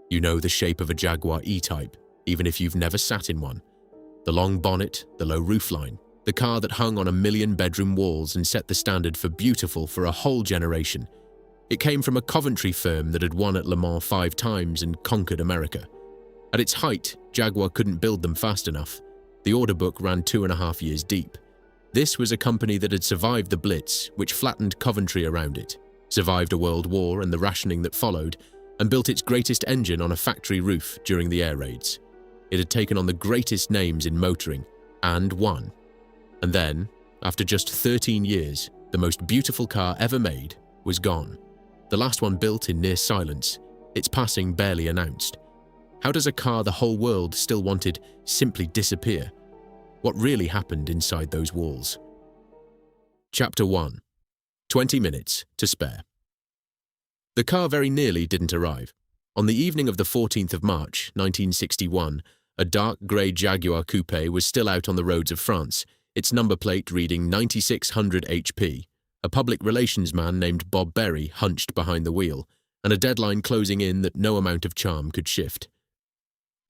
You know the shape of a Jaguar E-Type, even if you've never sat in one. The long bonnet, the low roofline, the car that hung on 1,000,000 bedroom walls and set the standard for beautiful for a whole generation. It came from a Coventry firm that had won at Le Mans 5 times and conquered America. At its height, Jaguar couldn't build them fast enough. The order book ran 2.5 years deep. This was a company that had survived the Blitz, which flattened Coventry around it, survived a world war and the rationing that followed, and built its greatest engine on a factory roof during the air raids. It had taken on the greatest names in motoring, and won. And then, after just 13 years, the most beautiful car ever made was gone. The last one built in near silence, its passing barely announced. How does a car the whole world still wanted simply disappear? What really happened inside those walls? Chapter 1. 20 minutes to spare. The car very nearly didn't arrive. On the evening of the 14th of March, 1961, a dark grey Jaguar coupe was still out on the roads of France, its number plate reading 9600 HP. A public relations man named Bob Berry hunched behind the wheel, and a deadline closing in that no amount of charm could shift.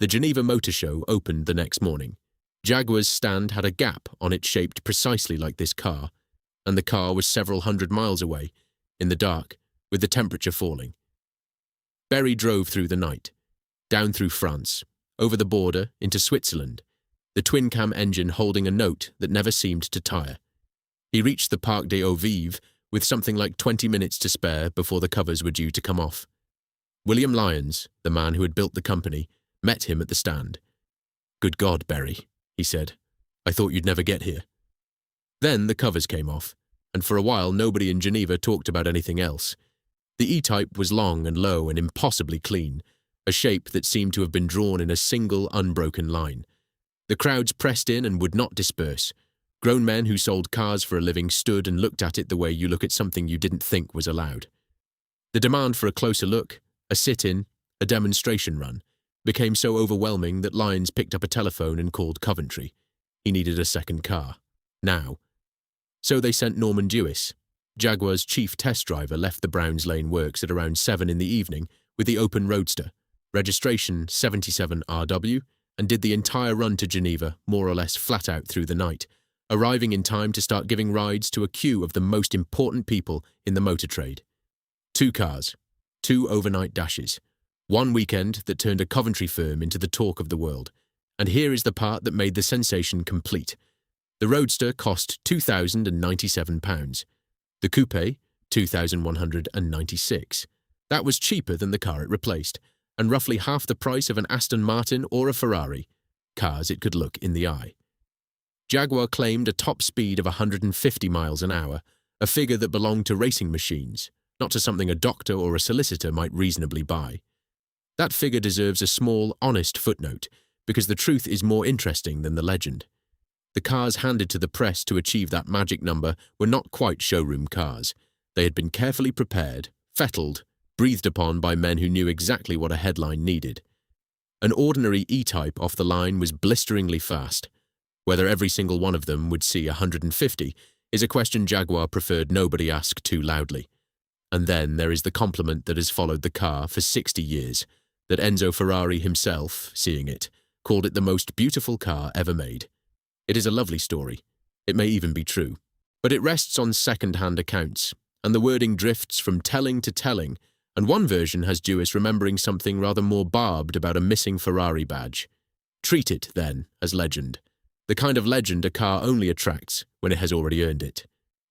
The Geneva Motor Show opened the next morning. Jaguar's stand had a gap on it shaped precisely like this car, and the car was several hundred miles away, in the dark, with the temperature falling. Berry drove through the night, down through France, over the border into Switzerland, the twin-cam engine holding a note that never seemed to tire. He reached the Parc des Eaux Vives with something like 20 minutes to spare before the covers were due to come off. William Lyons, the man who had built the company, met him at the stand. "Good God, Berry," he said. "I thought you'd never get here." Then the covers came off, and for a while nobody in Geneva talked about anything else. The E-Type was long and low and impossibly clean, a shape that seemed to have been drawn in a single unbroken line. The crowds pressed in and would not disperse. Grown men who sold cars for a living stood and looked at it the way you look at something you didn't think was allowed. The demand for a closer look, a sit-in, a demonstration run, became so overwhelming that Lyons picked up a telephone and called Coventry. He needed a second car. Now. So they sent Norman Dewis. Jaguar's chief test driver left the Browns Lane works at around 7 in the evening with the open roadster, registration 77RW, and did the entire run to Geneva more or less flat out through the night, arriving in time to start giving rides to a queue of the most important people in the motor trade. 2 cars, 2 overnight dashes, 1 weekend that turned a Coventry firm into the talk of the world. And here is the part that made the sensation complete. The Roadster cost £2,097. The coupe, £2,196. That was cheaper than the car it replaced, and roughly half the price of an Aston Martin or a Ferrari, cars it could look in the eye. Jaguar claimed a top speed of 150 miles an hour, a figure that belonged to racing machines, not to something a doctor or a solicitor might reasonably buy. That figure deserves a small, honest footnote, because the truth is more interesting than the legend. The cars handed to the press to achieve that magic number were not quite showroom cars. They had been carefully prepared, fettled, breathed upon by men who knew exactly what a headline needed. An ordinary E-Type off the line was blisteringly fast. Whether every single one of them would see 150 is a question Jaguar preferred nobody ask too loudly. And then there is the compliment that has followed the car for 60 years, that Enzo Ferrari himself, seeing it, called it the most beautiful car ever made. It is a lovely story. It may even be true. But it rests on second-hand accounts, and the wording drifts from telling to telling, and one version has Dewis remembering something rather more barbed about a missing Ferrari badge. Treat it, then, as legend. The kind of legend a car only attracts when it has already earned it.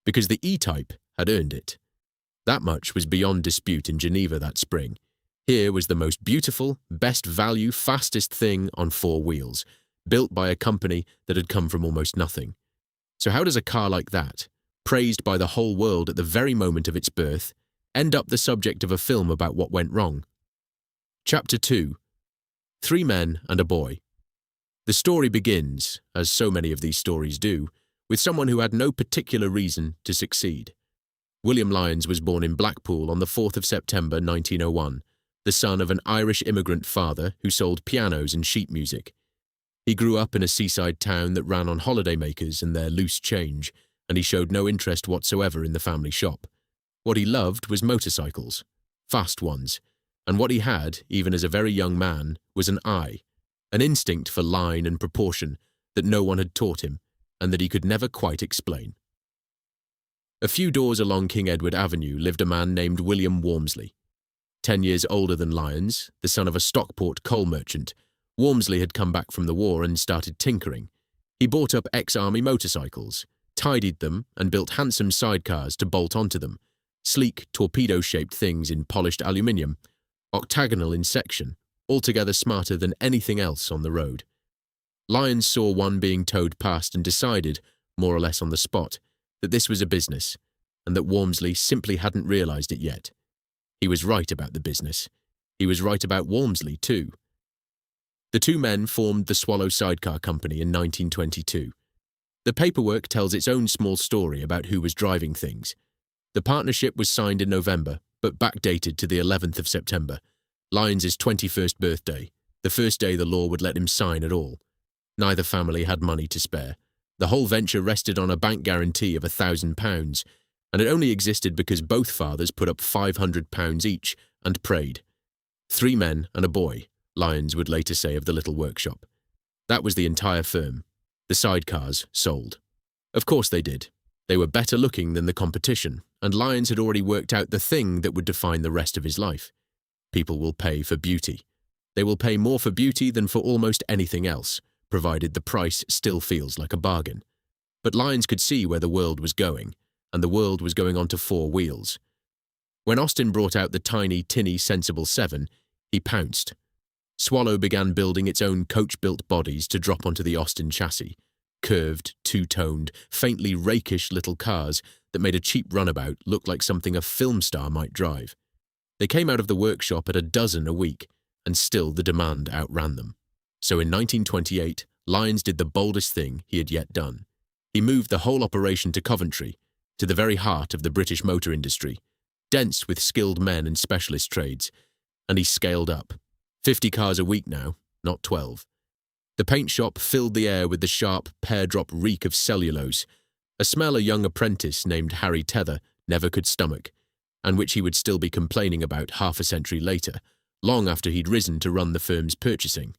Because the E-Type had earned it. That much was beyond dispute in Geneva that spring. Here was the most beautiful, best value, fastest thing on 4 wheels, built by a company that had come from almost nothing. So how does a car like that, praised by the whole world at the very moment of its birth, end up the subject of a film about what went wrong? Chapter 2. 3 men and a boy. The story begins, as so many of these stories do, with someone who had no particular reason to succeed. William Lyons was born in Blackpool on the 4th of September 1901, the son of an Irish immigrant father who sold pianos and sheet music. He grew up in a seaside town that ran on holidaymakers and their loose change, and he showed no interest whatsoever in the family shop. What he loved was motorcycles, fast ones, And what he had, even as a very young man, was an eye, an instinct for line and proportion that no one had taught him and that he could never quite explain. A few doors along King Edward Avenue lived a man named William Walmsley. 10 years older than Lyons, the son of a Stockport coal merchant, Walmsley had come back from the war and started tinkering. He bought up ex-army motorcycles, tidied them, and built handsome sidecars to bolt onto them, sleek, torpedo-shaped things in polished aluminium, octagonal in section, altogether smarter than anything else on the road. Lyons saw one being towed past and decided, more or less on the spot, that this was a business, and that Walmsley simply hadn't realized it yet. He was right about the business. He was right about Walmsley, too. The two men formed the Swallow Sidecar Company in 1922. The paperwork tells its own small story about who was driving things. The partnership was signed in November, but backdated to the 11th of September, Lyons' 21st birthday, the first day the law would let him sign at all. Neither family had money to spare. The whole venture rested on a bank guarantee of £1,000, and it only existed because both fathers put up £500 each and prayed. 3 men and a boy, Lyons would later say of the little workshop. That was the entire firm. The sidecars sold. Of course they did. They were better looking than the competition, and Lyons had already worked out the thing that would define the rest of his life. People will pay for beauty. They will pay more for beauty than for almost anything else, provided the price still feels like a bargain. But Lyons could see where the world was going, and the world was going onto 4 wheels. When Austin brought out the tiny, tinny Sensible 7, he pounced. Swallow began building its own coach-built bodies to drop onto the Austin chassis, curved, two-toned, faintly rakish little cars that made a cheap runabout look like something a film star might drive. They came out of the workshop at a dozen a week, and still the demand outran them. So in 1928, Lyons did the boldest thing he had yet done. He moved the whole operation to Coventry, to the very heart of the British motor industry, dense with skilled men and specialist trades, and he scaled up. 50 cars a week now, not 12. The paint shop filled the air with the sharp, pear-drop reek of cellulose, a smell a young apprentice named Harry Tether never could stomach, and which he would still be complaining about half a century later, long after he'd risen to run the firm's purchasing.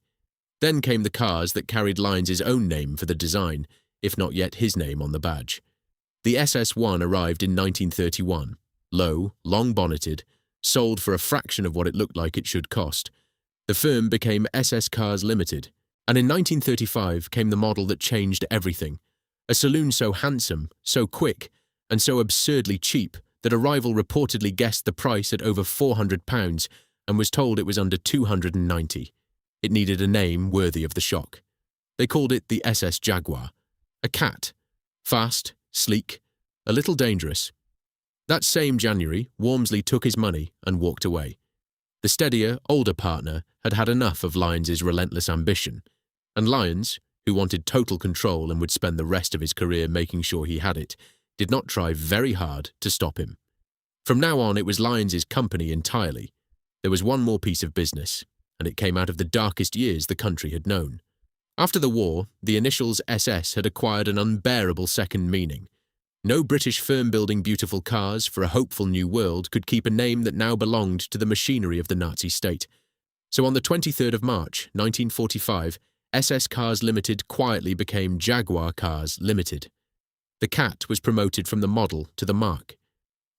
Then came the cars that carried Lyons' own name for the design, if not yet his name on the badge. The SS1 arrived in 1931, low, long-bonneted, sold for a fraction of what it looked like it should cost. The firm became SS Cars Limited, and in 1935 came the model that changed everything. A saloon so handsome, so quick, and so absurdly cheap that a rival reportedly guessed the price at over £400 and was told it was under £290. It needed a name worthy of the shock. They called it the SS Jaguar. A cat. Fast, sleek, a little dangerous. That same January, Walmsley took his money and walked away. The steadier, older partner had had enough of Lyons' relentless ambition, and Lyons, who wanted total control and would spend the rest of his career making sure he had it, did not try very hard to stop him. From now on, it was Lyons' company entirely. There was one more piece of business, and it came out of the darkest years the country had known. After the war, the initials SS had acquired an unbearable second meaning. No British firm building beautiful cars for a hopeful new world could keep a name that now belonged to the machinery of the Nazi state. So on the 23rd of March, 1945, SS Cars Limited quietly became Jaguar Cars Limited. The cat was promoted from the model to the mark.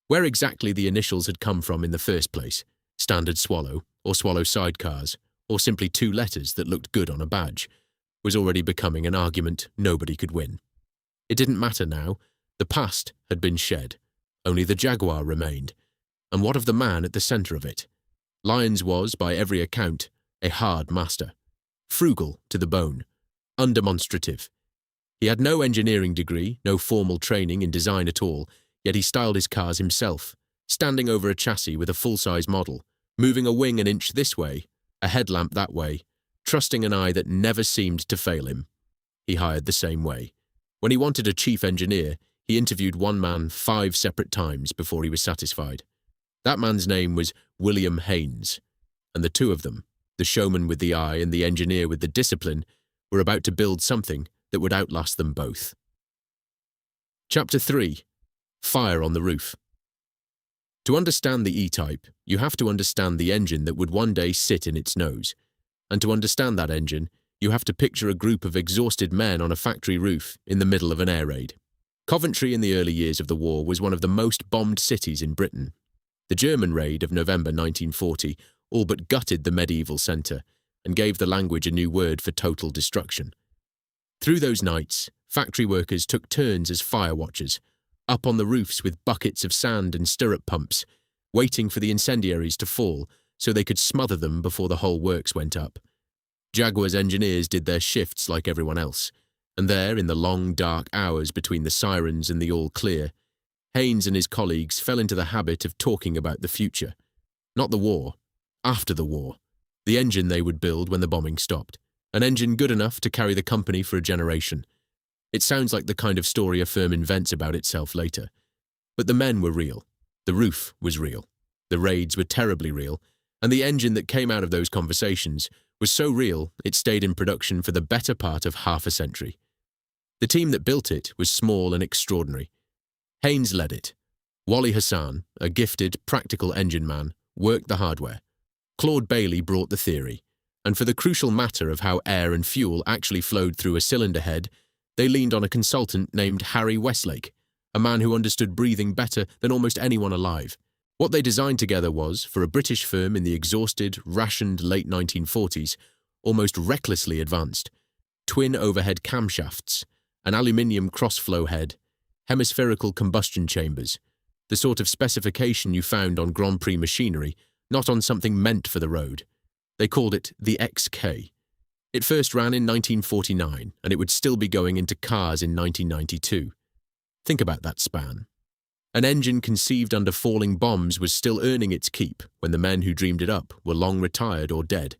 Where exactly the initials had come from in the first place, Standard Swallow, or Swallow Sidecars, or simply 2 letters that looked good on a badge, was already becoming an argument nobody could win. It didn't matter now. The past had been shed. Only the Jaguar remained. And what of the man at the centre of it? Lyons was, by every account, a hard master. Frugal to the bone. Undemonstrative. He had no engineering degree, no formal training in design at all, yet he styled his cars himself, standing over a chassis with a full-size model, moving a wing an inch this way, a headlamp that way, trusting an eye that never seemed to fail him. He hired the same way. When he wanted a chief engineer, he interviewed one man 5 separate times before he was satisfied. That man's name was William Haynes, and the two of them, the showman with the eye and the engineer with the discipline, were about to build something that would outlast them both. Chapter 3. Fire on the Roof. To understand the E-Type, you have to understand the engine that would one day sit in its nose. And to understand that engine, you have to picture a group of exhausted men on a factory roof in the middle of an air raid. Coventry in the early years of the war was one of the most bombed cities in Britain. The German raid of November 1940 all but gutted the medieval centre and gave the language a new word for total destruction. Through those nights, factory workers took turns as fire watchers, up on the roofs with buckets of sand and stirrup pumps, waiting for the incendiaries to fall so they could smother them before the whole works went up. Jaguar's engineers did their shifts like everyone else, and there, in the long, dark hours between the sirens and the all clear, Haynes and his colleagues fell into the habit of talking about the future. Not the war, after the war, the engine they would build when the bombing stopped, an engine good enough to carry the company for a generation. It sounds like the kind of story a firm invents about itself later. But the men were real. The roof was real. The raids were terribly real. And the engine that came out of those conversations was so real it stayed in production for the better part of half a century. The team that built it was small and extraordinary. Haynes led it. Wally Hassan, a gifted, practical engine man, worked the hardware. Claude Bailey brought the theory. And for the crucial matter of how air and fuel actually flowed through a cylinder head, they leaned on a consultant named Harry Westlake, a man who understood breathing better than almost anyone alive. What they designed together was, for a British firm in the exhausted, rationed late 1940s, almost recklessly advanced, twin overhead camshafts, an aluminium cross-flow head, hemispherical combustion chambers, the sort of specification you found on Grand Prix machinery, not on something meant for the road. They called it the XK. It first ran in 1949, and it would still be going into cars in 1992. Think about that span. An engine conceived under falling bombs was still earning its keep when the men who dreamed it up were long retired or dead.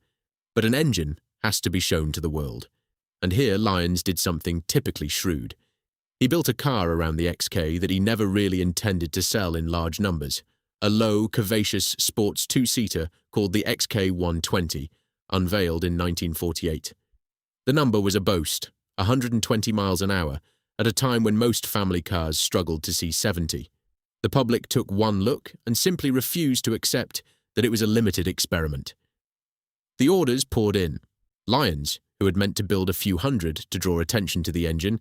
But an engine has to be shown to the world. And here Lyons did something typically shrewd. He built a car around the XK that he never really intended to sell in large numbers, a low, curvaceous sports two-seater called the XK 120, unveiled in 1948. The number was a boast, 120 miles an hour, at a time when most family cars struggled to see 70. The public took one look and simply refused to accept that it was a limited experiment. The orders poured in. Lyons, who had meant to build a few hundred to draw attention to the engine,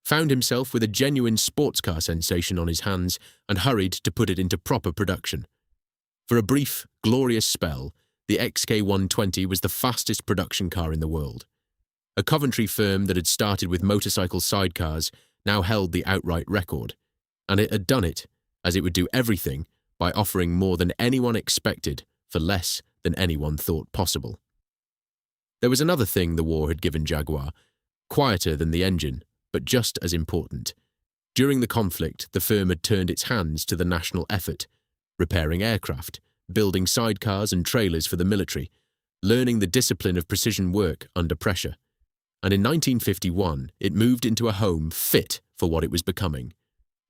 found himself with a genuine sports car sensation on his hands and hurried to put it into proper production. For a brief, glorious spell, the XK120 was the fastest production car in the world. A Coventry firm that had started with motorcycle sidecars now held the outright record, and it had done it, as it would do everything, by offering more than anyone expected for less than anyone thought possible. There was another thing the war had given Jaguar, quieter than the engine, but just as important. During the conflict, the firm had turned its hands to the national effort, repairing aircraft, building sidecars and trailers for the military, learning the discipline of precision work under pressure. And in 1951, it moved into a home fit for what it was becoming.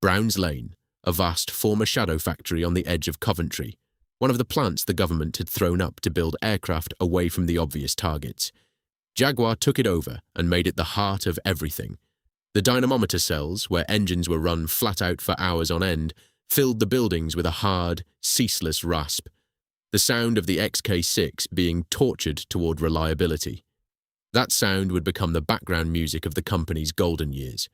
Brown's Lane, a vast former shadow factory on the edge of Coventry, one of the plants the government had thrown up to build aircraft away from the obvious targets. Jaguar took it over and made it the heart of everything. The dynamometer cells, where engines were run flat out for hours on end, filled the buildings with a hard, ceaseless rasp, the sound of the XK6 being tortured toward reliability. That sound would become the background music of the company's golden years.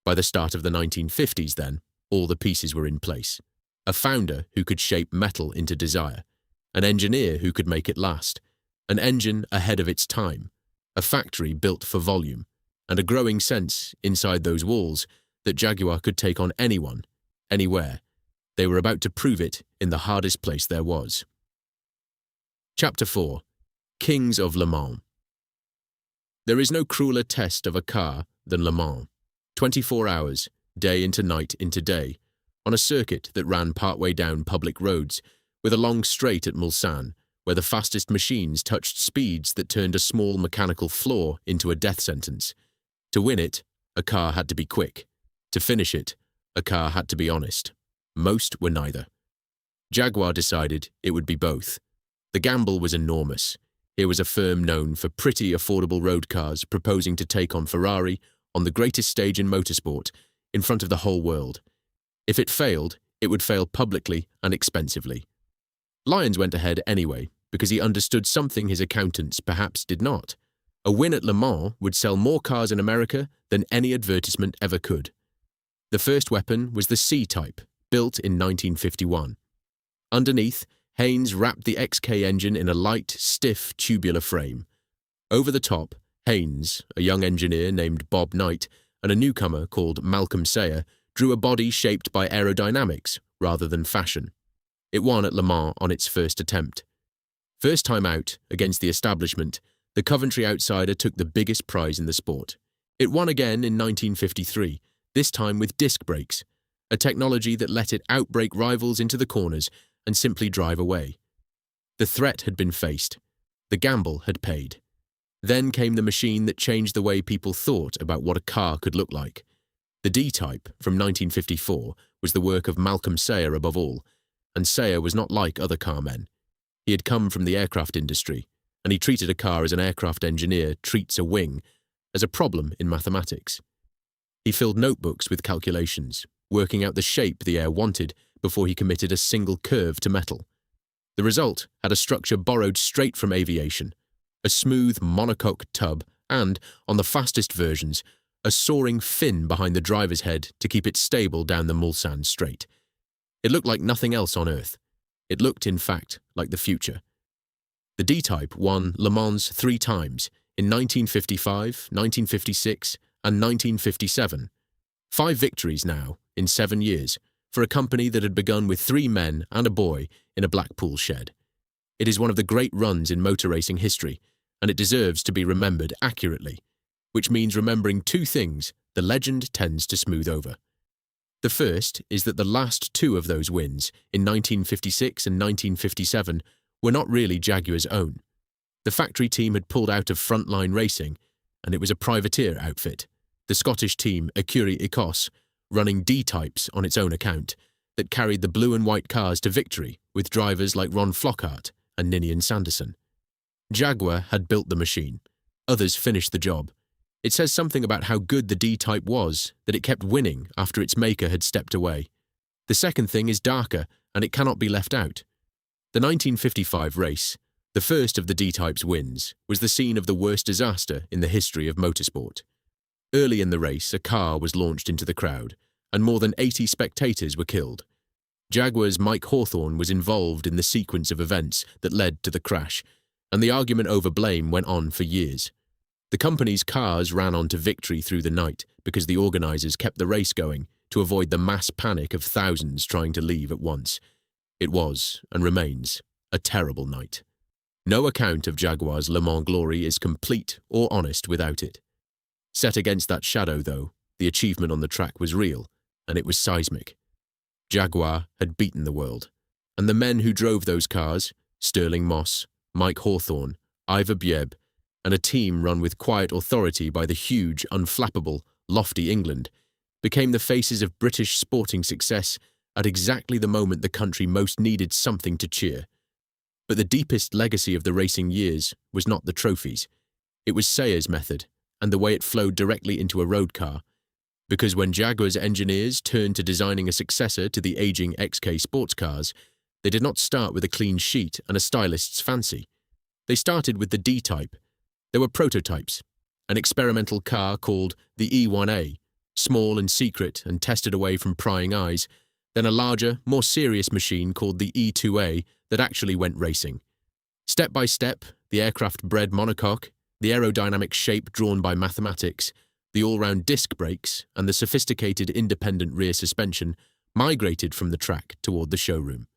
By the start of the 1950s, then, all the pieces were in place. A founder who could shape metal into desire, an engineer who could make it last, an engine ahead of its time, a factory built for volume, and a growing sense, inside those walls, that Jaguar could take on anyone, anywhere. They were about to prove it in the hardest place there was. Chapter 4. Kings of Le Mans. There is no crueler test of a car than Le Mans. 24 hours, day into night into day, on a circuit that ran partway down public roads, with a long straight at Mulsanne, where the fastest machines touched speeds that turned a small mechanical flaw into a death sentence. To win it, a car had to be quick. To finish it, a car had to be honest. Most were neither. Jaguar decided it would be both. The gamble was enormous. Here was a firm known for pretty affordable road cars proposing to take on Ferrari on the greatest stage in motorsport, in front of the whole world. If it failed, it would fail publicly and expensively. Lyons went ahead anyway, because he understood something his accountants perhaps did not. A win at Le Mans would sell more cars in America than any advertisement ever could. The first weapon was the C-Type, built in 1951. Underneath, Haynes wrapped the XK engine in a light, stiff, tubular frame. Over the top, Haynes, a young engineer named Bob Knight, and a newcomer called Malcolm Sayer drew a body shaped by aerodynamics rather than fashion. It won at Le Mans on its first attempt. First time out, against the establishment, the Coventry outsider took the biggest prize in the sport. It won again in 1953, this time with disc brakes, a technology that let it outbrake rivals into the corners and simply drive away. The threat had been faced. The gamble had paid. Then came the machine that changed the way people thought about what a car could look like. The D-Type, from 1954, was the work of Malcolm Sayer above all, and Sayer was not like other car men. He had come from the aircraft industry, and he treated a car as an aircraft engineer treats a wing, as a problem in mathematics. He filled notebooks with calculations, working out the shape the air wanted before he committed a single curve to metal. The result had a structure borrowed straight from aviation, a smooth monocoque tub and, on the fastest versions, a soaring fin behind the driver's head to keep it stable down the Mulsanne Strait. It looked like nothing else on Earth. It looked, in fact, like the future. The D-Type won Le Mans 3 times, in 1955, 1956, and 1957. 5 victories now, in 7 years, for a company that had begun with 3 men and a boy in a Blackpool shed. It is one of the great runs in motor racing history, and it deserves to be remembered accurately, which means remembering 2 things the legend tends to smooth over. The first is that the last 2 of those wins, in 1956 and 1957, were not really Jaguar's own. The factory team had pulled out of frontline racing, and it was a privateer outfit, the Scottish team Écurie Écosse, running D-Types on its own account, that carried the blue and white cars to victory with drivers like Ron Flockhart and Ninian Sanderson. Jaguar had built the machine. Others finished the job. It says something about how good the D-Type was that it kept winning after its maker had stepped away. The second thing is darker, and it cannot be left out. The 1955 race, the first of the D-Type's wins, was the scene of the worst disaster in the history of motorsport. Early in the race, a car was launched into the crowd, and more than 80 spectators were killed. Jaguar's Mike Hawthorne was involved in the sequence of events that led to the crash, and the argument over blame went on for years. The company's cars ran on to victory through the night because the organisers kept the race going to avoid the mass panic of thousands trying to leave at once. It was, and remains, a terrible night. No account of Jaguar's Le Mans glory is complete or honest without it. Set against that shadow, though, the achievement on the track was real, and it was seismic. Jaguar had beaten the world, and the men who drove those cars, Sterling Moss, Mike Hawthorne, Ivor Bieb, and a team run with quiet authority by the huge, unflappable, lofty England, became the faces of British sporting success at exactly the moment the country most needed something to cheer. But the deepest legacy of the racing years was not the trophies. It was Sayer's method, and the way it flowed directly into a road car. Because when Jaguar's engineers turned to designing a successor to the aging XK sports cars, they did not start with a clean sheet and a stylist's fancy. They started with the D-Type. There were prototypes, an experimental car called the E1A, small and secret and tested away from prying eyes, then a larger, more serious machine called the E2A that actually went racing. Step by step, the aircraft-bred monocoque, the aerodynamic shape drawn by mathematics, the all-round disc brakes, and the sophisticated independent rear suspension migrated from the track toward the showroom.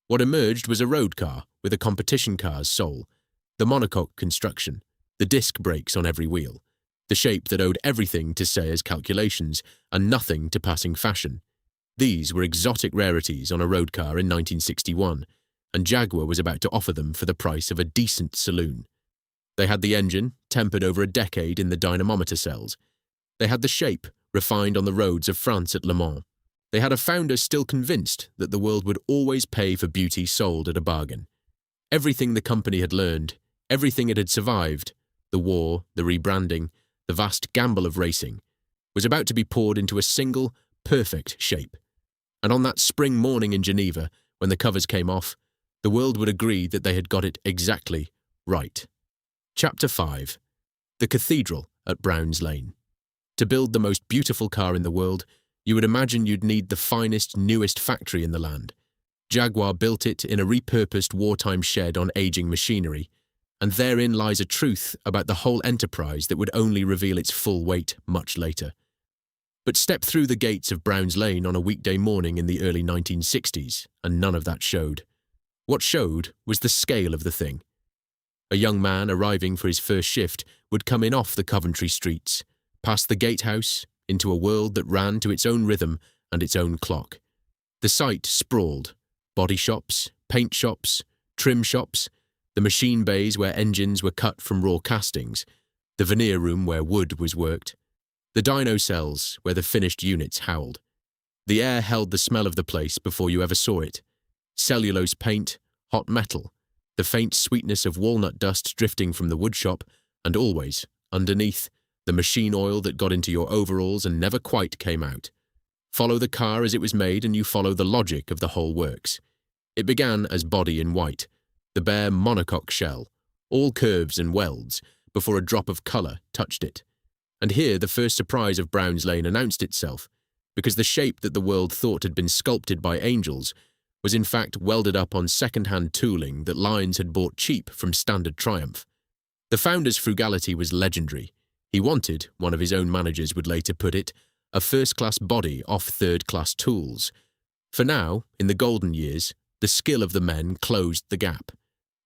What emerged was a road car with a competition car's soul, the monocoque construction, the disc brakes on every wheel, the shape that owed everything to Sayer's calculations and nothing to passing fashion. These were exotic rarities on a road car in 1961, and Jaguar was about to offer them for the price of a decent saloon. They had the engine, tempered over a decade in the dynamometer cells. They had the shape, refined on the roads of France at Le Mans. They had a founder still convinced that the world would always pay for beauty sold at a bargain. Everything the company had learned, everything it had survived, the war, the rebranding, the vast gamble of racing, was about to be poured into a single, perfect shape. And on that spring morning in Geneva, when the covers came off, the world would agree that they had got it exactly right. Chapter 5. The Cathedral at Browns Lane. To build the most beautiful car in the world, you would imagine you'd need the finest, newest factory in the land. Jaguar built it in a repurposed wartime shed on aging machinery, and therein lies a truth about the whole enterprise that would only reveal its full weight much later. But step through the gates of Browns Lane on a weekday morning in the early 1960s, and none of that showed. What showed was the scale of the thing. A young man arriving for his first shift would come in off the Coventry streets, past the gatehouse, into a world that ran to its own rhythm and its own clock. The site sprawled: body shops, paint shops, trim shops, the machine bays where engines were cut from raw castings, the veneer room where wood was worked, the dyno cells where the finished units howled. The air held the smell of the place before you ever saw it: cellulose paint, hot metal, the faint sweetness of walnut dust drifting from the woodshop, and always, underneath, the machine oil that got into your overalls and never quite came out. Follow the car as it was made and you follow the logic of the whole works. It began as body in white, the bare monocoque shell, all curves and welds, before a drop of colour touched it. And here the first surprise of Browns Lane announced itself, because the shape that the world thought had been sculpted by angels was in fact welded up on second-hand tooling that Lyons had bought cheap from Standard Triumph. The founder's frugality was legendary. He wanted, one of his own managers would later put it, a first-class body off third-class tools. For now, in the golden years, the skill of the men closed the gap.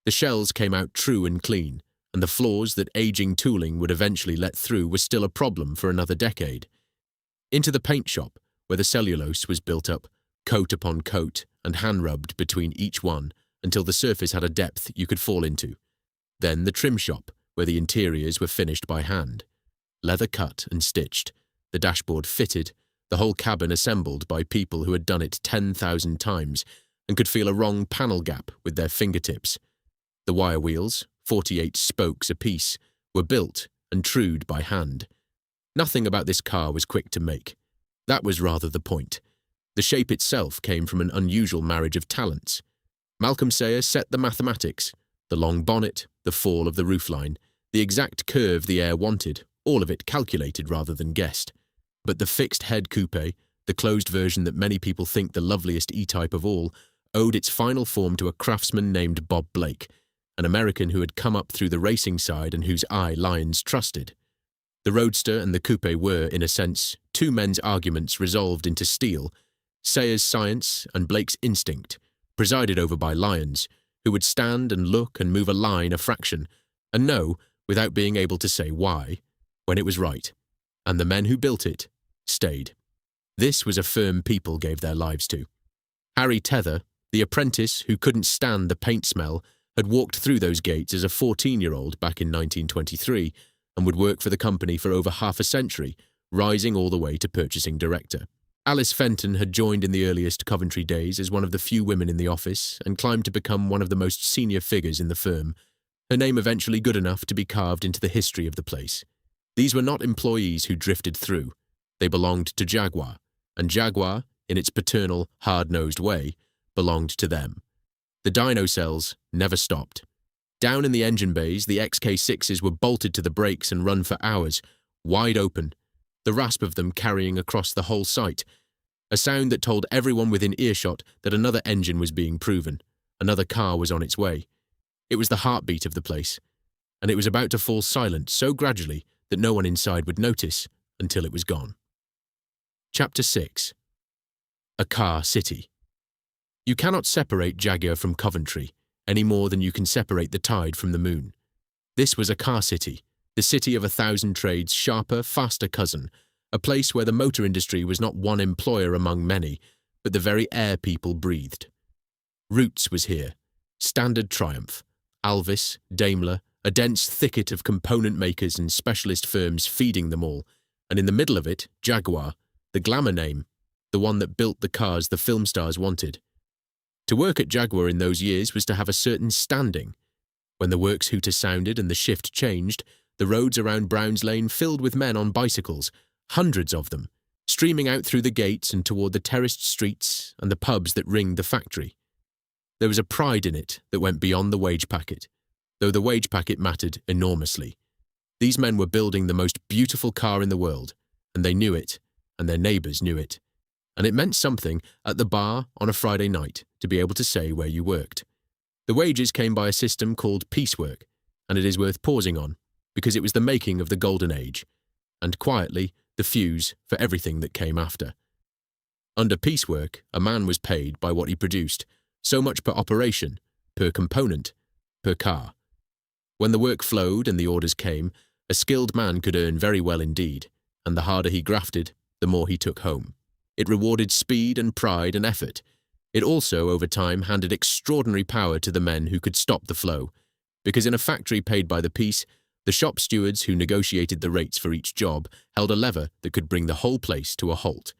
The shells came out true and clean, and the flaws that aging tooling would eventually let through were still a problem for another decade. Into the paint shop, where the cellulose was built up, coat upon coat, and hand-rubbed between each one until the surface had a depth you could fall into. Then the trim shop, where the interiors were finished by hand. Leather cut and stitched, the dashboard fitted, the whole cabin assembled by people who had done it 10,000 times and could feel a wrong panel gap with their fingertips. The wire wheels, 48 spokes apiece, were built and trued by hand. Nothing about this car was quick to make. That was rather the point. The shape itself came from an unusual marriage of talents. Malcolm Sayer set the mathematics: the long bonnet, the fall of the roofline, the exact curve the air wanted, all of it calculated rather than guessed. But the fixed head coupe, the closed version that many people think the loveliest E-Type of all, owed its final form to a craftsman named Bob Blake, an American who had come up through the racing side and whose eye Lyons trusted. The Roadster and the coupe were, in a sense, two men's arguments resolved into steel: Sayer's science and Blake's instinct, presided over by Lyons, who would stand and look and move a line a fraction, and know, without being able to say why, when it was right. And the men who built it stayed. This was a firm people gave their lives to. Harry Tether, the apprentice who couldn't stand the paint smell, had walked through those gates as a 14-year-old back in 1923 and would work for the company for over half a century, rising all the way to purchasing director. Alice Fenton had joined in the earliest Coventry days as one of the few women in the office and climbed to become one of the most senior figures in the firm, her name eventually good enough to be carved into the history of the place. These were not employees who drifted through. They belonged to Jaguar, and Jaguar, in its paternal, hard-nosed way, belonged to them. The dyno cells never stopped. Down in the engine bays, the XK6s were bolted to the brakes and run for hours, wide open, the rasp of them carrying across the whole site, a sound that told everyone within earshot that another engine was being proven, another car was on its way. It was the heartbeat of the place, and it was about to fall silent so gradually that no one inside would notice until it was gone. Chapter 6. A Car City. You cannot separate Jaguar from Coventry, any more than you can separate the tide from the moon. This was a car city, the city of 1,000 trades' sharper, faster cousin, a place where the motor industry was not one employer among many, but the very air people breathed. Roots was here, Standard Triumph, Alvis, Daimler, a dense thicket of component makers and specialist firms feeding them all, and in the middle of it, Jaguar, the glamour name, the one that built the cars the film stars wanted. To work at Jaguar in those years was to have a certain standing. When the works hooter sounded and the shift changed, the roads around Browns Lane filled with men on bicycles, hundreds of them, streaming out through the gates and toward the terraced streets and the pubs that ringed the factory. There was a pride in it that went beyond the wage packet, though the wage packet mattered enormously. These men were building the most beautiful car in the world, and they knew it, and their neighbours knew it. And it meant something at the bar on a Friday night to be able to say where you worked. The wages came by a system called piecework, and it is worth pausing on, because it was the making of the golden age, and quietly the fuse for everything that came after. Under piecework, a man was paid by what he produced, so much per operation, per component, per car. When the work flowed and the orders came, a skilled man could earn very well indeed, and the harder he grafted, the more he took home. It rewarded speed and pride and effort. It also, over time, handed extraordinary power to the men who could stop the flow, because in a factory paid by the piece, the shop stewards who negotiated the rates for each job held a lever that could bring the whole place to a halt.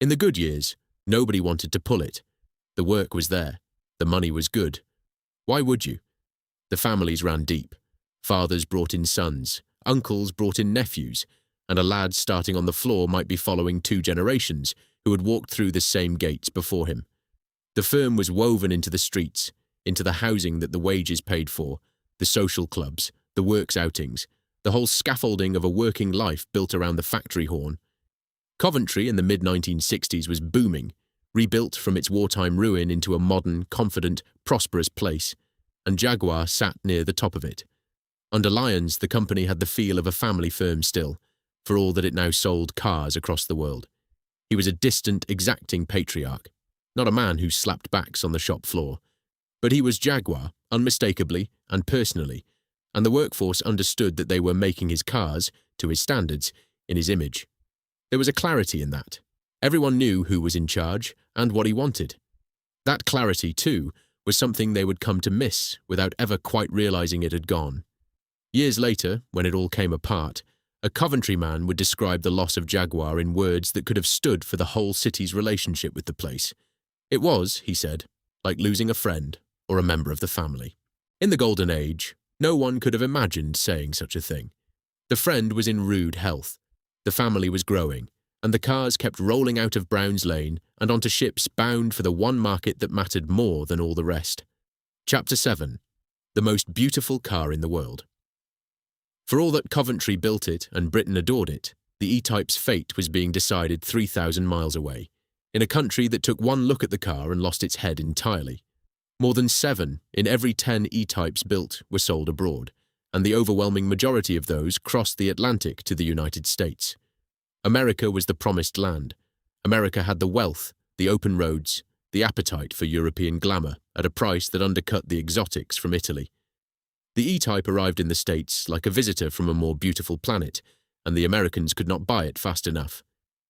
In the good years, nobody wanted to pull it. The work was there. The money was good. Why would you? The families ran deep. Fathers brought in sons, uncles brought in nephews, and a lad starting on the floor might be following 2 generations who had walked through the same gates before him. The firm was woven into the streets, into the housing that the wages paid for, the social clubs, the works outings, the whole scaffolding of a working life built around the factory horn. Coventry in the mid-1960s was booming, rebuilt from its wartime ruin into a modern, confident, prosperous place, and Jaguar sat near the top of it. Under Lyons, the company had the feel of a family firm still, for all that it now sold cars across the world. He was a distant, exacting patriarch, not a man who slapped backs on the shop floor. But he was Jaguar, unmistakably and personally, and the workforce understood that they were making his cars, to his standards, in his image. There was a clarity in that. Everyone knew who was in charge and what he wanted. That clarity, too, was something they would come to miss without ever quite realizing it had gone. Years later, when it all came apart, a Coventry man would describe the loss of Jaguar in words that could have stood for the whole city's relationship with the place. It was, he said, like losing a friend or a member of the family. In the golden age, no one could have imagined saying such a thing. The friend was in rude health. The family was growing, and the cars kept rolling out of Brown's Lane and onto ships bound for the one market that mattered more than all the rest. Chapter 7. The most beautiful car in the world. For all that Coventry built it and Britain adored it, the E-Type's fate was being decided 3,000 miles away, in a country that took one look at the car and lost its head entirely. More than 7 in every 10 E-Types built were sold abroad, and the overwhelming majority of those crossed the Atlantic to the United States. America was the promised land. America had the wealth, the open roads, the appetite for European glamour at a price that undercut the exotics from Italy. The E-Type arrived in the States like a visitor from a more beautiful planet, and the Americans could not buy it fast enough.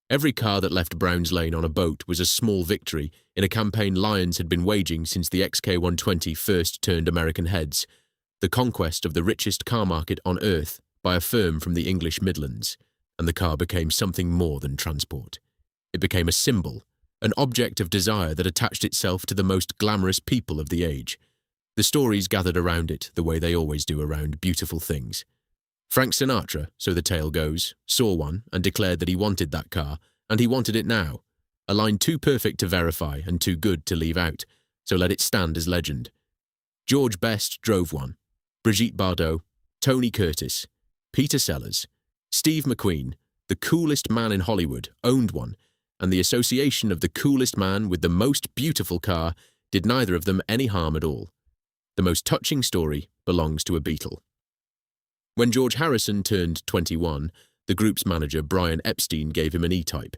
Every car that left Brown's Lane on a boat was a small victory in a campaign Lyons had been waging since the XK120 first turned American heads, the conquest of the richest car market on Earth by a firm from the English Midlands, and the car became something more than transport. It became a symbol, an object of desire that attached itself to the most glamorous people of the age. The stories gathered around it the way they always do around beautiful things. Frank Sinatra, so the tale goes, saw one and declared that he wanted that car, and he wanted it now. A line too perfect to verify and too good to leave out, so let it stand as legend. George Best drove one. Brigitte Bardot, Tony Curtis, Peter Sellers, Steve McQueen, the coolest man in Hollywood, owned one, and the association of the coolest man with the most beautiful car did neither of them any harm at all. The most touching story belongs to a Beatle. When George Harrison turned 21, the group's manager Brian Epstein gave him an E-Type,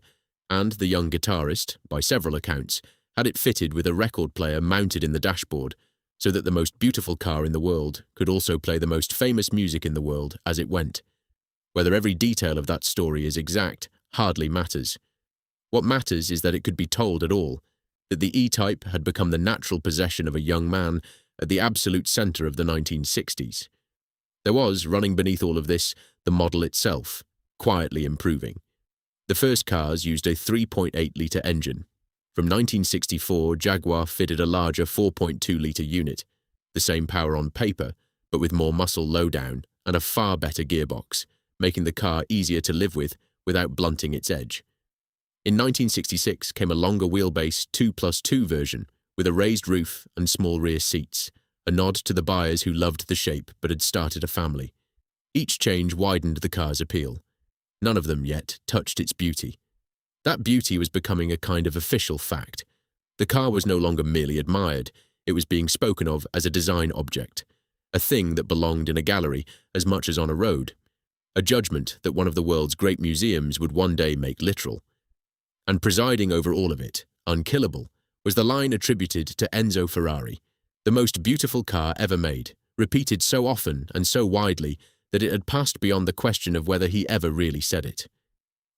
and the young guitarist, by several accounts, had it fitted with a record player mounted in the dashboard, so that the most beautiful car in the world could also play the most famous music in the world as it went. Whether every detail of that story is exact hardly matters. What matters is that it could be told at all, that the E-Type had become the natural possession of a young man at the absolute centre of the 1960s. There was, running beneath all of this, the model itself, quietly improving. The first cars used a 3.8-litre engine. From 1964, Jaguar fitted a larger 4.2-litre unit, the same power on paper, but with more muscle low-down and a far better gearbox, making the car easier to live with without blunting its edge. In 1966 came a longer wheelbase 2+2 version with a raised roof and small rear seats, a nod to the buyers who loved the shape but had started a family. Each change widened the car's appeal. None of them yet touched its beauty. That beauty was becoming a kind of official fact. The car was no longer merely admired, it was being spoken of as a design object, a thing that belonged in a gallery as much as on a road, a judgment that one of the world's great museums would one day make literal. And presiding over all of it, unkillable, was the line attributed to Enzo Ferrari, the most beautiful car ever made, repeated so often and so widely that it had passed beyond the question of whether he ever really said it.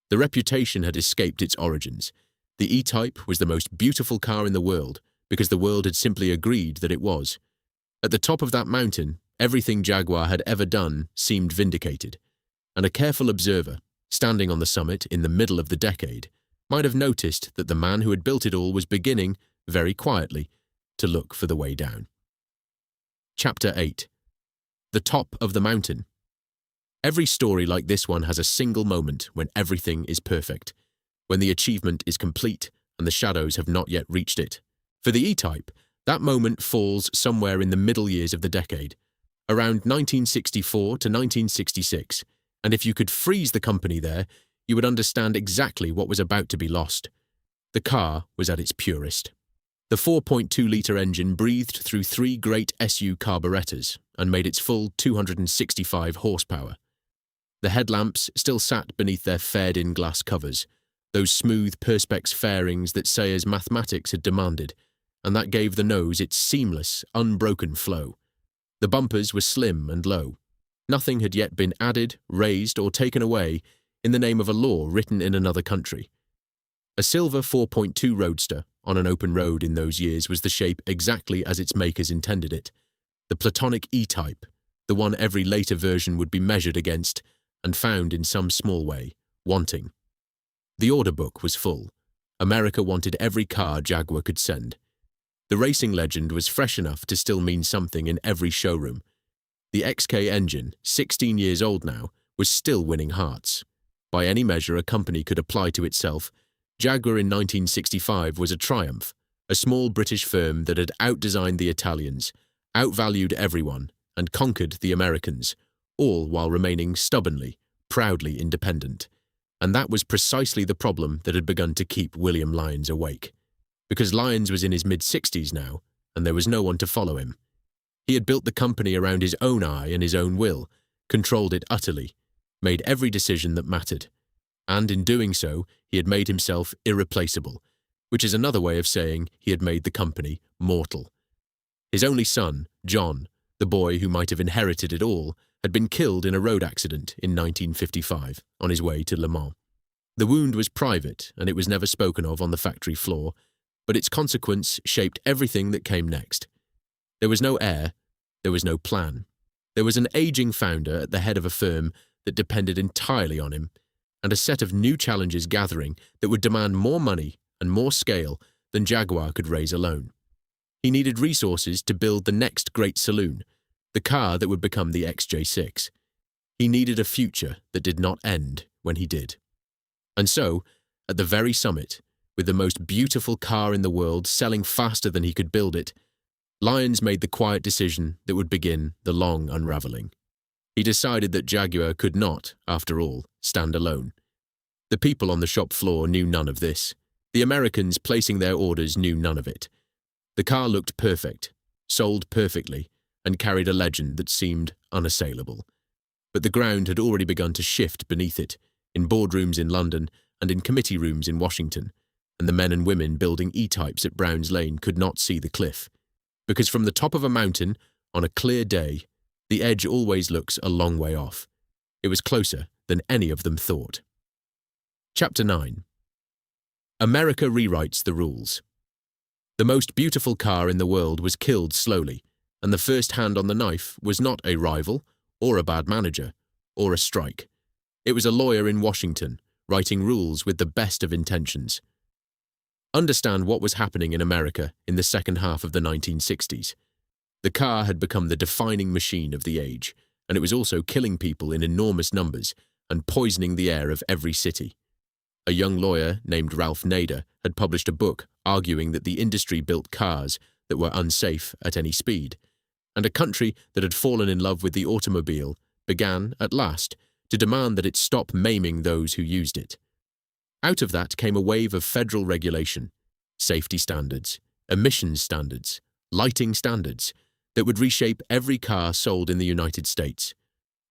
The reputation had escaped its origins. The E-Type was the most beautiful car in the world because the world had simply agreed that it was. At the top of that mountain, everything Jaguar had ever done seemed vindicated, and a careful observer, standing on the summit in the middle of the decade, might have noticed that the man who had built it all was beginning, very quietly, to look for the way down. Chapter 8. The Top of the Mountain. Every story like this one has a single moment when everything is perfect, when the achievement is complete and the shadows have not yet reached it. For the E-Type, that moment falls somewhere in the middle years of the decade, around 1964 to 1966, and if you could freeze the company there, you would understand exactly what was about to be lost. The car was at its purest. The 4.2-litre engine breathed through 3 great SU carburetors and made its full 265 horsepower. The headlamps still sat beneath their fared-in glass covers, those smooth perspex fairings that Sayre's mathematics had demanded, and that gave the nose its seamless, unbroken flow. The bumpers were slim and low. Nothing had yet been added, raised, or taken away in the name of a law written in another country. A silver 4.2 roadster on an open road in those years was the shape exactly as its makers intended it, the platonic E-Type, the one every later version would be measured against and found in some small way wanting. The order book was full. America wanted every car Jaguar could send. The racing legend was fresh enough to still mean something in every showroom. The XK engine, 16 years old now, was still winning hearts. By any measure a company could apply to itself, Jaguar in 1965 was a triumph, a small British firm that had outdesigned the Italians, outvalued everyone, and conquered the Americans, all while remaining stubbornly, proudly independent. And that was precisely the problem that had begun to keep William Lyons awake. Because Lyons was in his mid-60s now, and there was no one to follow him. He had built the company around his own eye and his own will, controlled it utterly, made every decision that mattered. And in doing so, he had made himself irreplaceable, which is another way of saying he had made the company mortal. His only son, John, the boy who might have inherited it all, had been killed in a road accident in 1955 on his way to Le Mans. The wound was private and it was never spoken of on the factory floor, but its consequence shaped everything that came next. There was no heir, there was no plan. There was an aging founder at the head of a firm that depended entirely on him, and a set of new challenges gathering that would demand more money and more scale than Jaguar could raise alone. He needed resources to build the next great saloon, the car that would become the XJ6. He needed a future that did not end when he did. And so, at the very summit, with the most beautiful car in the world selling faster than he could build it, Lyons made the quiet decision that would begin the long unraveling. He decided that Jaguar could not, after all, stand alone. The people on the shop floor knew none of this. The Americans placing their orders knew none of it. The car looked perfect, sold perfectly, and carried a legend that seemed unassailable. But the ground had already begun to shift beneath it, in boardrooms in London and in committee rooms in Washington, and the men and women building E-Types at Brown's Lane could not see the cliff. Because from the top of a mountain, on a clear day, the edge always looks a long way off. It was closer than any of them thought. Chapter 9. America rewrites the rules. The most beautiful car in the world was killed slowly, and the first hand on the knife was not a rival, or a bad manager, or a strike. It was a lawyer in Washington, writing rules with the best of intentions. Understand what was happening in America in the second half of the 1960s. The car had become the defining machine of the age, and it was also killing people in enormous numbers and poisoning the air of every city. A young lawyer named Ralph Nader had published a book arguing that the industry built cars that were unsafe at any speed, and a country that had fallen in love with the automobile began, at last, to demand that it stop maiming those who used it. Out of that came a wave of federal regulation, safety standards, emissions standards, lighting standards, that would reshape every car sold in the United States.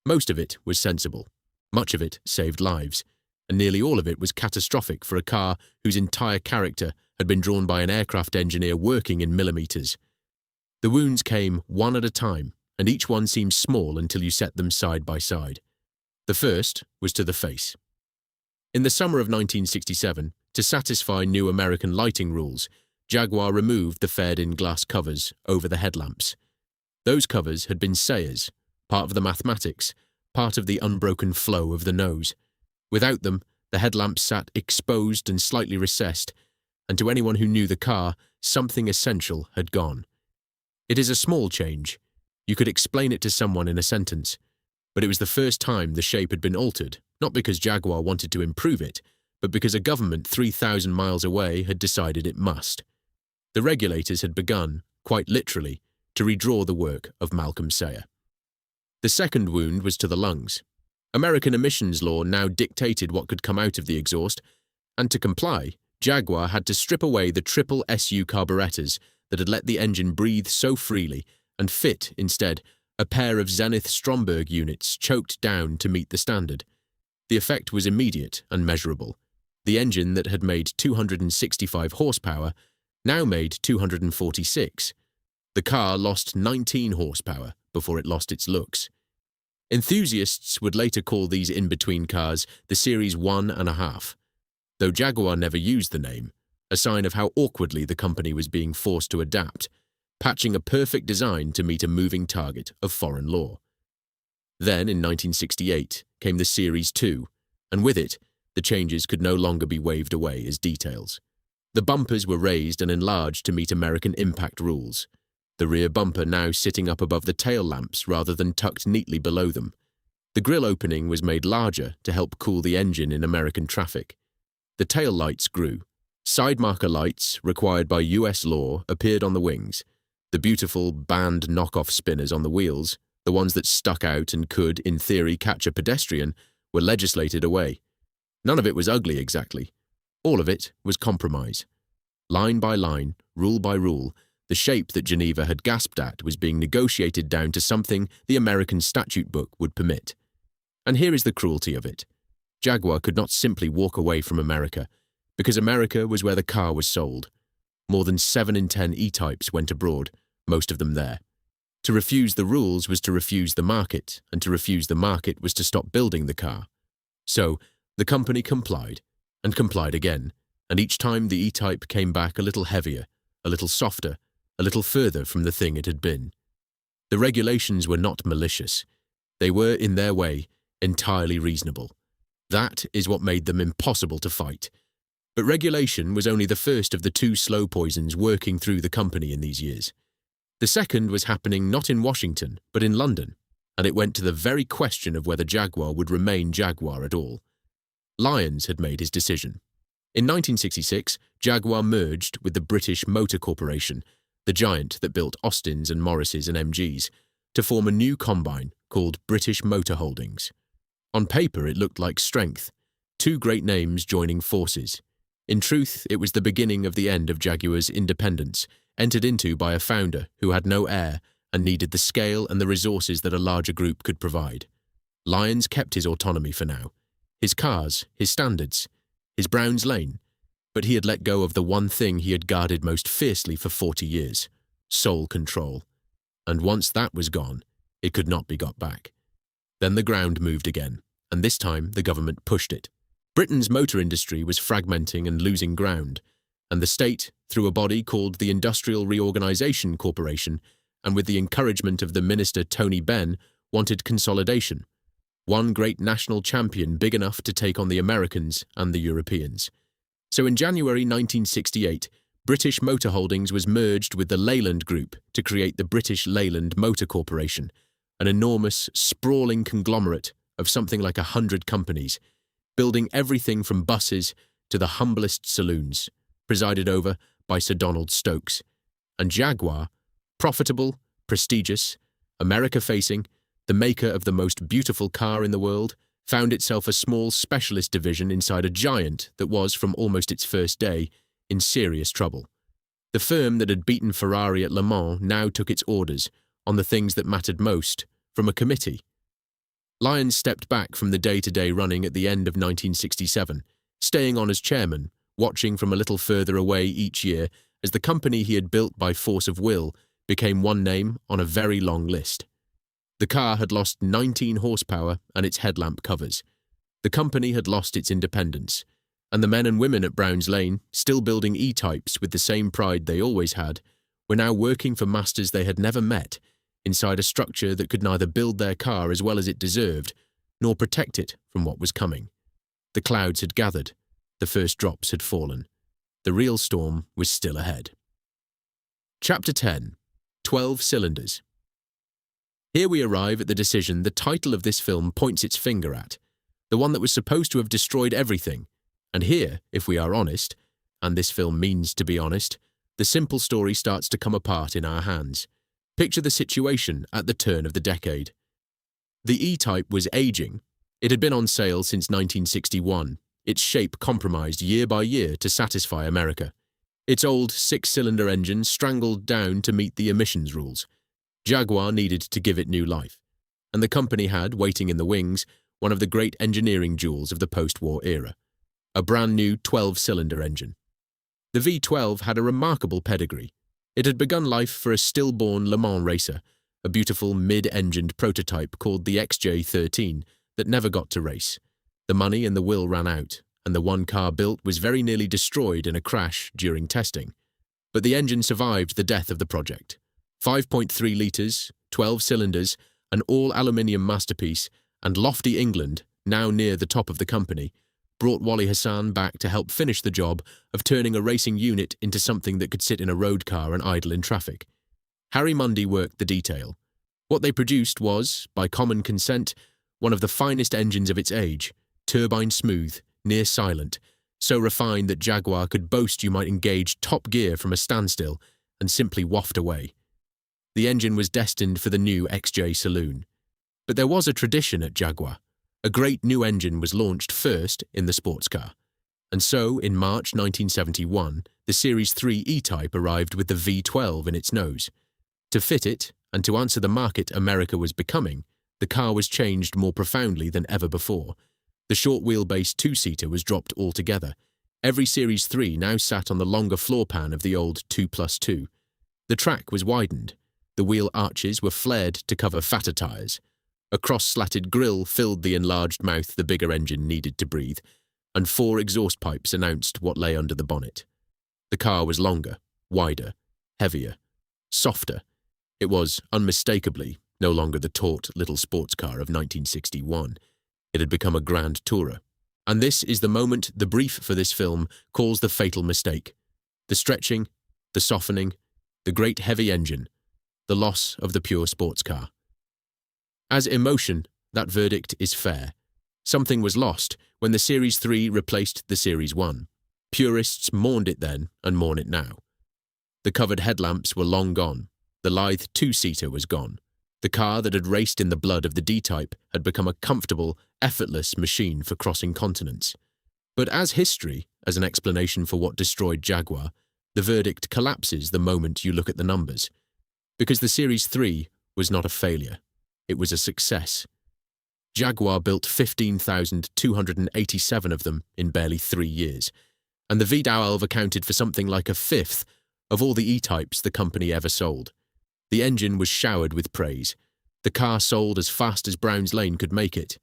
Most of it was sensible. Much of it saved lives, and nearly all of it was catastrophic for a car whose entire character had been drawn by an aircraft engineer working in millimeters. The wounds came one at a time, and each one seemed small until you set them side by side. The first was to the face. In the summer of 1967, to satisfy new American lighting rules, Jaguar removed the faired-in glass covers over the headlamps. Those covers had been sayers, part of the mathematics, part of the unbroken flow of the nose. Without them, the headlamps sat exposed and slightly recessed, and to anyone who knew the car, something essential had gone. It is a small change. You could explain it to someone in a sentence, but it was the first time the shape had been altered, not because Jaguar wanted to improve it, but because a government 3,000 miles away had decided it must. The regulators had begun, quite literally, to redraw the work of Malcolm Sayer. The second wound was to the lungs. American emissions law now dictated what could come out of the exhaust, and to comply, Jaguar had to strip away the triple SU carburetors that had let the engine breathe so freely and fit, instead, a pair of Zenith Stromberg units choked down to meet the standard. The effect was immediate and measurable. The engine that had made 265 horsepower now made 246. The car lost 19 horsepower before it lost its looks. Enthusiasts would later call these in-between cars the Series 1.5, though Jaguar never used the name, a sign of how awkwardly the company was being forced to adapt, patching a perfect design to meet a moving target of foreign law. Then, in 1968, came the Series 2, and with it, the changes could no longer be waved away as details. The bumpers were raised and enlarged to meet American impact rules, the rear bumper now sitting up above the tail lamps rather than tucked neatly below them. The grille opening was made larger to help cool the engine in American traffic. The tail lights grew. Side marker lights, required by US law, appeared on the wings. The beautiful band knockoff spinners on the wheels, the ones that stuck out and could, in theory, catch a pedestrian, were legislated away. None of it was ugly exactly. All of it was compromise. Line by line, rule by rule, the shape that Geneva had gasped at was being negotiated down to something the American statute book would permit. And here is the cruelty of it. Jaguar could not simply walk away from America, because America was where the car was sold. More than 7 in 10 E-types went abroad, most of them there. To refuse the rules was to refuse the market, and to refuse the market was to stop building the car. So, the company complied, and complied again, and each time the E-type came back a little heavier, a little softer, a little further from the thing it had been. The regulations were not malicious. They were, in their way, entirely reasonable. That is what made them impossible to fight. But regulation was only the first of the 2 slow poisons working through the company in these years. The second was happening not in Washington, but in London, and it went to the very question of whether Jaguar would remain Jaguar at all. Lyons had made his decision. In 1966, Jaguar merged with the British Motor Corporation, the giant that built Austins and Morrises and MGs, to form a new combine called British Motor Holdings. On paper, it looked like strength, 2 great names joining forces. In truth, it was the beginning of the end of Jaguar's independence, entered into by a founder who had no heir and needed the scale and the resources that a larger group could provide. Lyons kept his autonomy for now, his cars, his standards, his Brown's Lane, but he had let go of the one thing he had guarded most fiercely for 40 years, sole control. And once that was gone, it could not be got back. Then the ground moved again, and this time the government pushed it. Britain's motor industry was fragmenting and losing ground, and the state, through a body called the Industrial Reorganisation Corporation, and with the encouragement of the minister Tony Benn, wanted consolidation. One great national champion big enough to take on the Americans and the Europeans. So in January 1968, British Motor Holdings was merged with the Leyland Group to create the British Leyland Motor Corporation, an enormous, sprawling conglomerate of something like 100 companies. building everything from buses to the humblest saloons, presided over by Sir Donald Stokes. And Jaguar, profitable, prestigious, America-facing, the maker of the most beautiful car in the world, found itself a small specialist division inside a giant that was, from almost its first day, in serious trouble. The firm that had beaten Ferrari at Le Mans now took its orders, on the things that mattered most, from a committee. Lyons stepped back from the day-to-day running at the end of 1967, staying on as chairman, watching from a little further away each year as the company he had built by force of will became one name on a very long list. The car had lost 19 horsepower and its headlamp covers. The company had lost its independence, and the men and women at Browns Lane, still building E-types with the same pride they always had, were now working for masters they had never met, inside a structure that could neither build their car as well as it deserved, nor protect it from what was coming. The clouds had gathered. The first drops had fallen. The real storm was still ahead. Chapter 10. 12 Cylinders. Here we arrive at the decision the title of this film points its finger at, the one that was supposed to have destroyed everything. And here, if we are honest, and this film means to be honest, the simple story starts to come apart in our hands. Picture the situation at the turn of the decade. The E-Type was aging. It had been on sale since 1961, its shape compromised year by year to satisfy America. Its old six-cylinder engine strangled down to meet the emissions rules. Jaguar needed to give it new life, and the company had, waiting in the wings, one of the great engineering jewels of the post-war era, a brand-new 12-cylinder engine. The V12 had a remarkable pedigree. It had begun life for a stillborn Le Mans racer, a beautiful mid-engined prototype called the XJ13 that never got to race. The money and the will ran out, and the one car built was very nearly destroyed in a crash during testing. But the engine survived the death of the project. 5.3 litres, 12 cylinders, an all-aluminium masterpiece, and lofty England, now near the top of the company, brought Wally Hassan back to help finish the job of turning a racing unit into something that could sit in a road car and idle in traffic. Harry Mundy worked the detail. What they produced was, by common consent, one of the finest engines of its age, turbine smooth, near silent, so refined that Jaguar could boast you might engage top gear from a standstill and simply waft away. The engine was destined for the new XJ saloon. But there was a tradition at Jaguar. A great new engine was launched first in the sports car. And so, in March 1971, the Series 3 E-Type arrived with the V12 in its nose. To fit it, and to answer the market America was becoming, the car was changed more profoundly than ever before. The short-wheelbase two-seater was dropped altogether. Every Series 3 now sat on the longer floor pan of the old 2+2. The track was widened. The wheel arches were flared to cover fatter tyres. A cross-slatted grille filled the enlarged mouth the bigger engine needed to breathe, and 4 exhaust pipes announced what lay under the bonnet. The car was longer, wider, heavier, softer. It was, unmistakably, no longer the taut little sports car of 1961. It had become a grand tourer. And this is the moment the brief for this film calls the fatal mistake. The stretching, the softening, the great heavy engine, the loss of the pure sports car. As emotion, that verdict is fair. Something was lost when the Series 3 replaced the Series 1. Purists mourned it then and mourn it now. The covered headlamps were long gone. The lithe two-seater was gone. The car that had raced in the blood of the D-Type had become a comfortable, effortless machine for crossing continents. But as history, as an explanation for what destroyed Jaguar, the verdict collapses the moment you look at the numbers. Because the Series 3 was not a failure. It was a success. Jaguar built 15,287 of them in barely 3 years, and the V12 accounted for something like a fifth of all the E-Types the company ever sold. The engine was showered with praise. The car sold as fast as Browns Lane could make it.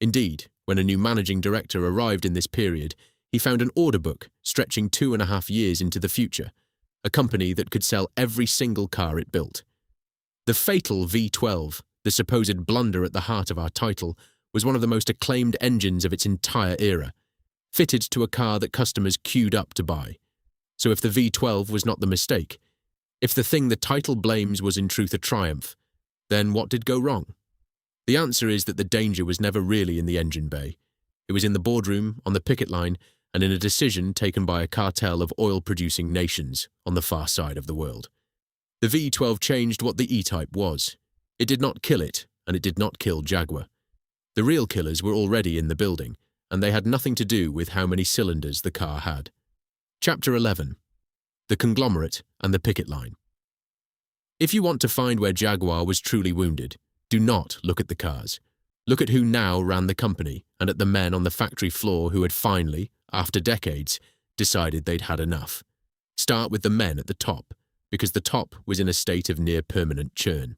Indeed, when a new managing director arrived in this period, he found an order book stretching 2.5 years into the future, a company that could sell every single car it built. The fatal V12, the supposed blunder at the heart of our title, was one of the most acclaimed engines of its entire era, fitted to a car that customers queued up to buy. So if the V12 was not the mistake, if the thing the title blames was in truth a triumph, then what did go wrong? The answer is that the danger was never really in the engine bay. It was in the boardroom, on the picket line, and in a decision taken by a cartel of oil-producing nations on the far side of the world. The V12 changed what the E-Type was. It did not kill it, and it did not kill Jaguar. The real killers were already in the building, and they had nothing to do with how many cylinders the car had. Chapter 11. The Conglomerate and the Picket Line. If you want to find where Jaguar was truly wounded, do not look at the cars. Look at who now ran the company and at the men on the factory floor who had finally, after decades, decided they'd had enough. Start with the men at the top, because the top was in a state of near-permanent churn.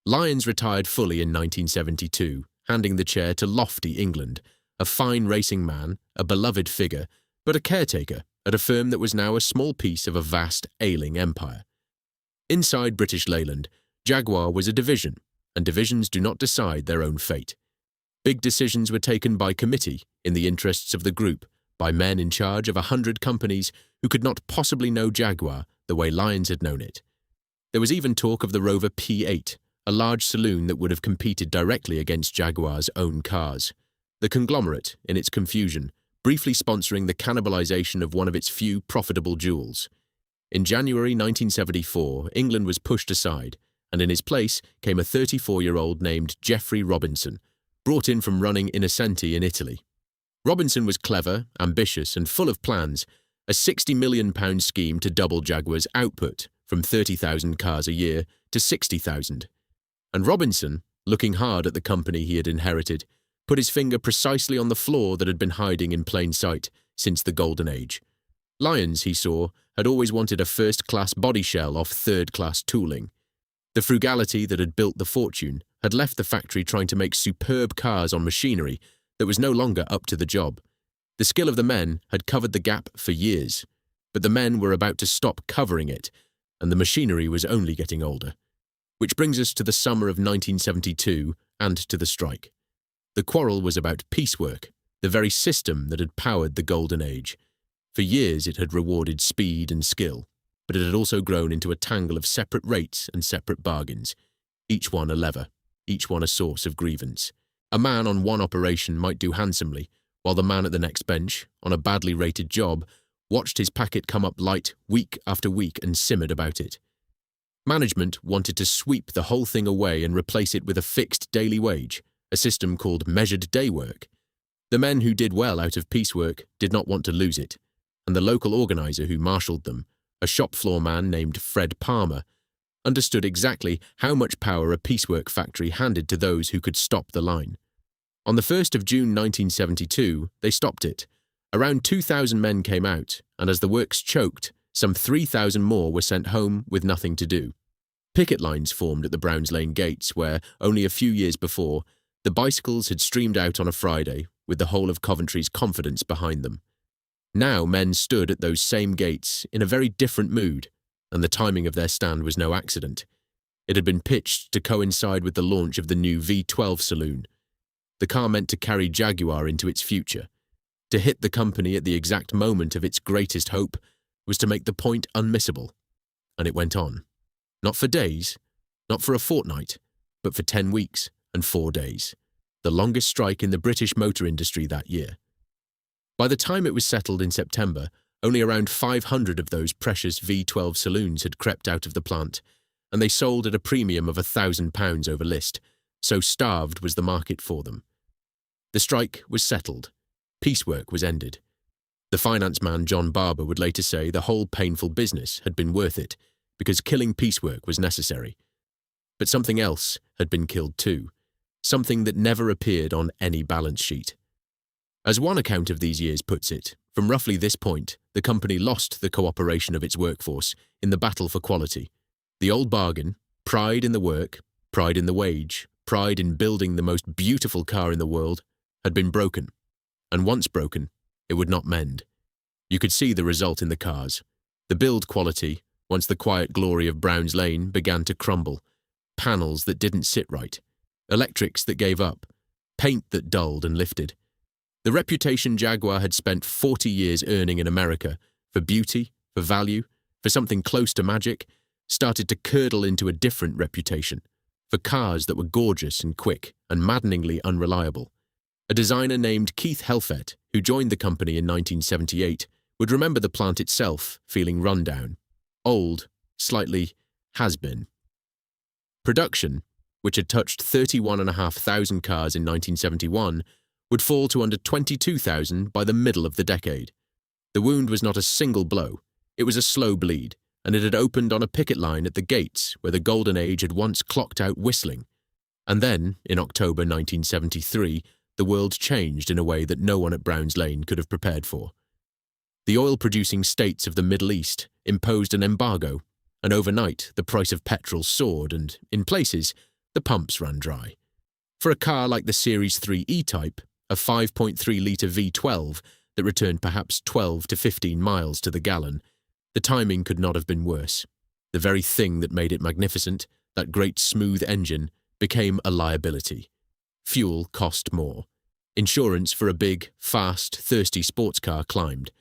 Lyons retired fully in 1972, handing the chair to lofty England, a fine racing man, a beloved figure, but a caretaker at a firm that was now a small piece of a vast, ailing empire. Inside British Leyland, Jaguar was a division, and divisions do not decide their own fate. Big decisions were taken by committee, in the interests of the group, by men in charge of 100 companies who could not possibly know Jaguar the way Lyons had known it. There was even talk of the Rover P8, a large saloon that would have competed directly against Jaguar's own cars. The conglomerate, in its confusion, briefly sponsoring the cannibalization of one of its few profitable jewels. In January 1974, England was pushed aside, and in his place came a 34-year-old named Geoffrey Robinson, brought in from running Innocenti in Italy. Robinson was clever, ambitious, and full of plans, a £60 million scheme to double Jaguar's output from 30,000 cars a year to 60,000. And Robinson, looking hard at the company he had inherited, put his finger precisely on the flaw that had been hiding in plain sight since the Golden Age. Lyons, he saw, had always wanted a first-class body shell off third-class tooling. The frugality that had built the fortune had left the factory trying to make superb cars on machinery that was no longer up to the job. The skill of the men had covered the gap for years, but the men were about to stop covering it, and the machinery was only getting older. Which brings us to the summer of 1972 and to the strike. The quarrel was about piecework, the very system that had powered the Golden Age. For years it had rewarded speed and skill, but it had also grown into a tangle of separate rates and separate bargains, each one a lever, each one a source of grievance. A man on one operation might do handsomely, while the man at the next bench, on a badly rated job, watched his packet come up light week after week and simmered about it. Management wanted to sweep the whole thing away and replace it with a fixed daily wage, a system called measured day work. The men who did well out of piecework did not want to lose it, and the local organizer who marshalled them, a shop floor man named Fred Palmer, understood exactly how much power a piecework factory handed to those who could stop the line. On the 1st of June 1972, they stopped it. Around 2,000 men came out, and as the works choked, some 3,000 more were sent home with nothing to do. Picket lines formed at the Browns Lane gates where, only a few years before, the bicycles had streamed out on a Friday with the whole of Coventry's confidence behind them. Now men stood at those same gates in a very different mood, and the timing of their stand was no accident. It had been pitched to coincide with the launch of the new V12 saloon. The car meant to carry Jaguar into its future. To hit the company at the exact moment of its greatest hope was to make the point unmissable. And it went on. Not for days, not for a fortnight, but for 10 weeks and 4 days, the longest strike in the British motor industry that year. By the time it was settled in September, only around 500 of those precious V12 saloons had crept out of the plant, and they sold at a premium of £1,000 over list, so starved was the market for them. The strike was settled. Piecework was ended. The finance man John Barber would later say the whole painful business had been worth it, because killing piecework was necessary. But something else had been killed too, something that never appeared on any balance sheet. As one account of these years puts it, from roughly this point, the company lost the cooperation of its workforce in the battle for quality. The old bargain, pride in the work, pride in the wage, pride in building the most beautiful car in the world, had been broken. And once broken, it would not mend. You could see the result in the cars. The build quality, once the quiet glory of Browns Lane, began to crumble. Panels that didn't sit right. Electrics that gave up. Paint that dulled and lifted. The reputation Jaguar had spent 40 years earning in America, for beauty, for value, for something close to magic, started to curdle into a different reputation, for cars that were gorgeous and quick and maddeningly unreliable. A designer named Keith Helfet, who joined the company in 1978, would remember the plant itself feeling rundown, old, slightly has-been. Production, which had touched 31,500 cars in 1971, would fall to under 22,000 by the middle of the decade. The wound was not a single blow, it was a slow bleed, and it had opened on a picket line at the gates where the golden age had once clocked out whistling. And then, in October 1973, the world changed in a way that no one at Browns Lane could have prepared for. The oil-producing states of the Middle East imposed an embargo, and overnight the price of petrol soared and, in places, the pumps ran dry. For a car like the Series 3 E-Type, a 5.3-litre V12 that returned perhaps 12 to 15 miles to the gallon, the timing could not have been worse. The very thing that made it magnificent, that great smooth engine, became a liability. Fuel cost more. Insurance for a big, fast, thirsty sports car climbed.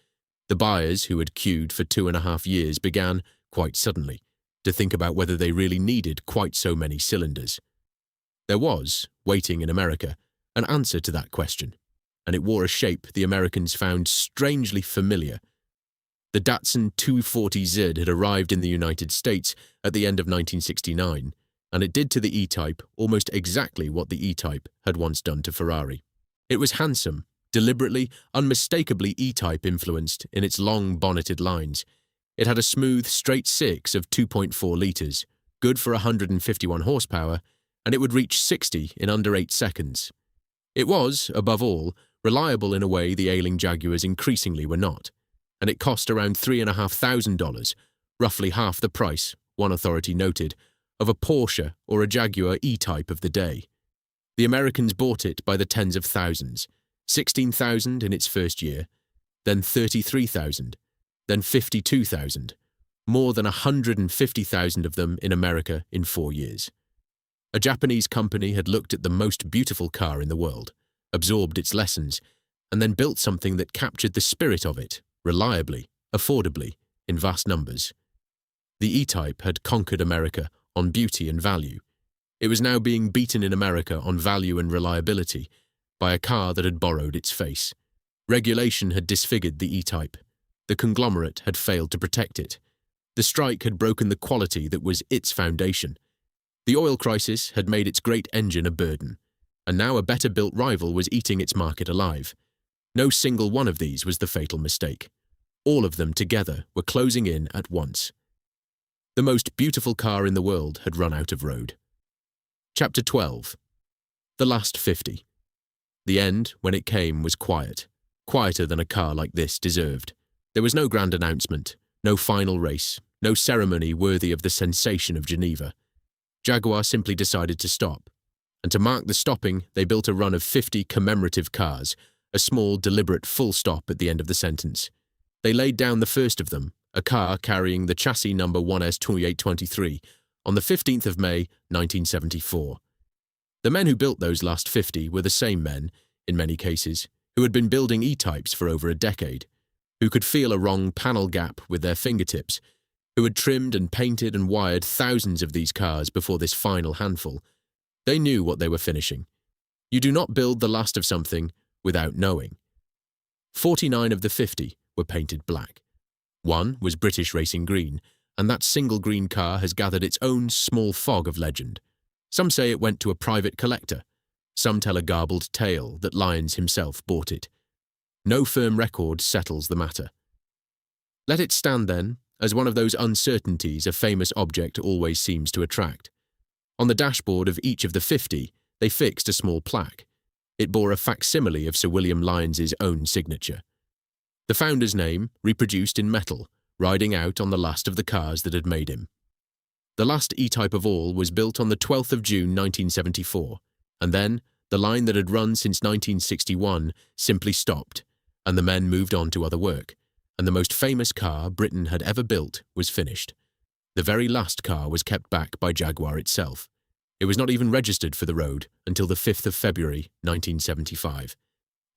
The buyers who had queued for 2.5 years began, quite suddenly, to think about whether they really needed quite so many cylinders. There was, waiting in America, an answer to that question, and it wore a shape the Americans found strangely familiar. The Datsun 240Z had arrived in the United States at the end of 1969, and it did to the E-Type almost exactly what the E-Type had once done to Ferrari. It was handsome, deliberately, unmistakably E-Type influenced in its long bonneted lines. It had a smooth, straight six of 2.4 litres, good for 151 horsepower, and it would reach 60 in under 8 seconds. It was, above all, reliable in a way the ailing Jaguars increasingly were not, and it cost around $3,500, roughly half the price, one authority noted, of a Porsche or a Jaguar E-Type of the day. The Americans bought it by the tens of thousands, 16,000 in its first year, then 33,000, then 52,000, more than 150,000 of them in America in 4 years. A Japanese company had looked at the most beautiful car in the world, absorbed its lessons, and then built something that captured the spirit of it, reliably, affordably, in vast numbers. The E-Type had conquered America on beauty and value. It was now being beaten in America on value and reliability by a car that had borrowed its face. Regulation had disfigured the E-Type. The conglomerate had failed to protect it. The strike had broken the quality that was its foundation. The oil crisis had made its great engine a burden, and now a better-built rival was eating its market alive. No single one of these was the fatal mistake. All of them together were closing in at once. The most beautiful car in the world had run out of road. Chapter 12. The Last 50. The end, when it came, was quiet, quieter than a car like this deserved. There was no grand announcement, no final race, no ceremony worthy of the sensation of Geneva. Jaguar simply decided to stop, and to mark the stopping, they built a run of 50 commemorative cars, a small, deliberate full stop at the end of the sentence. They laid down the first of them, a car carrying the chassis number 1S2823, on the 15th of May, 1974. The men who built those last 50 were the same men, in many cases, who had been building E-Types for over a decade, who could feel a wrong panel gap with their fingertips, who had trimmed and painted and wired thousands of these cars before this final handful. They knew what they were finishing. You do not build the last of something without knowing. 49 of the 50 were painted black. One was British racing green, and that single green car has gathered its own small fog of legend. Some say it went to a private collector. Some tell a garbled tale that Lyons himself bought it. No firm record settles the matter. Let it stand, then, as one of those uncertainties a famous object always seems to attract. On the dashboard of each of the 50, they fixed a small plaque. It bore a facsimile of Sir William Lyons's own signature. The founder's name, reproduced in metal, riding out on the last of the cars that had made him. The last E-Type of all was built on the 12th of June 1974, and then the line that had run since 1961 simply stopped, and the men moved on to other work, and the most famous car Britain had ever built was finished. The very last car was kept back by Jaguar itself. It was not even registered for the road until the 5th of February 1975,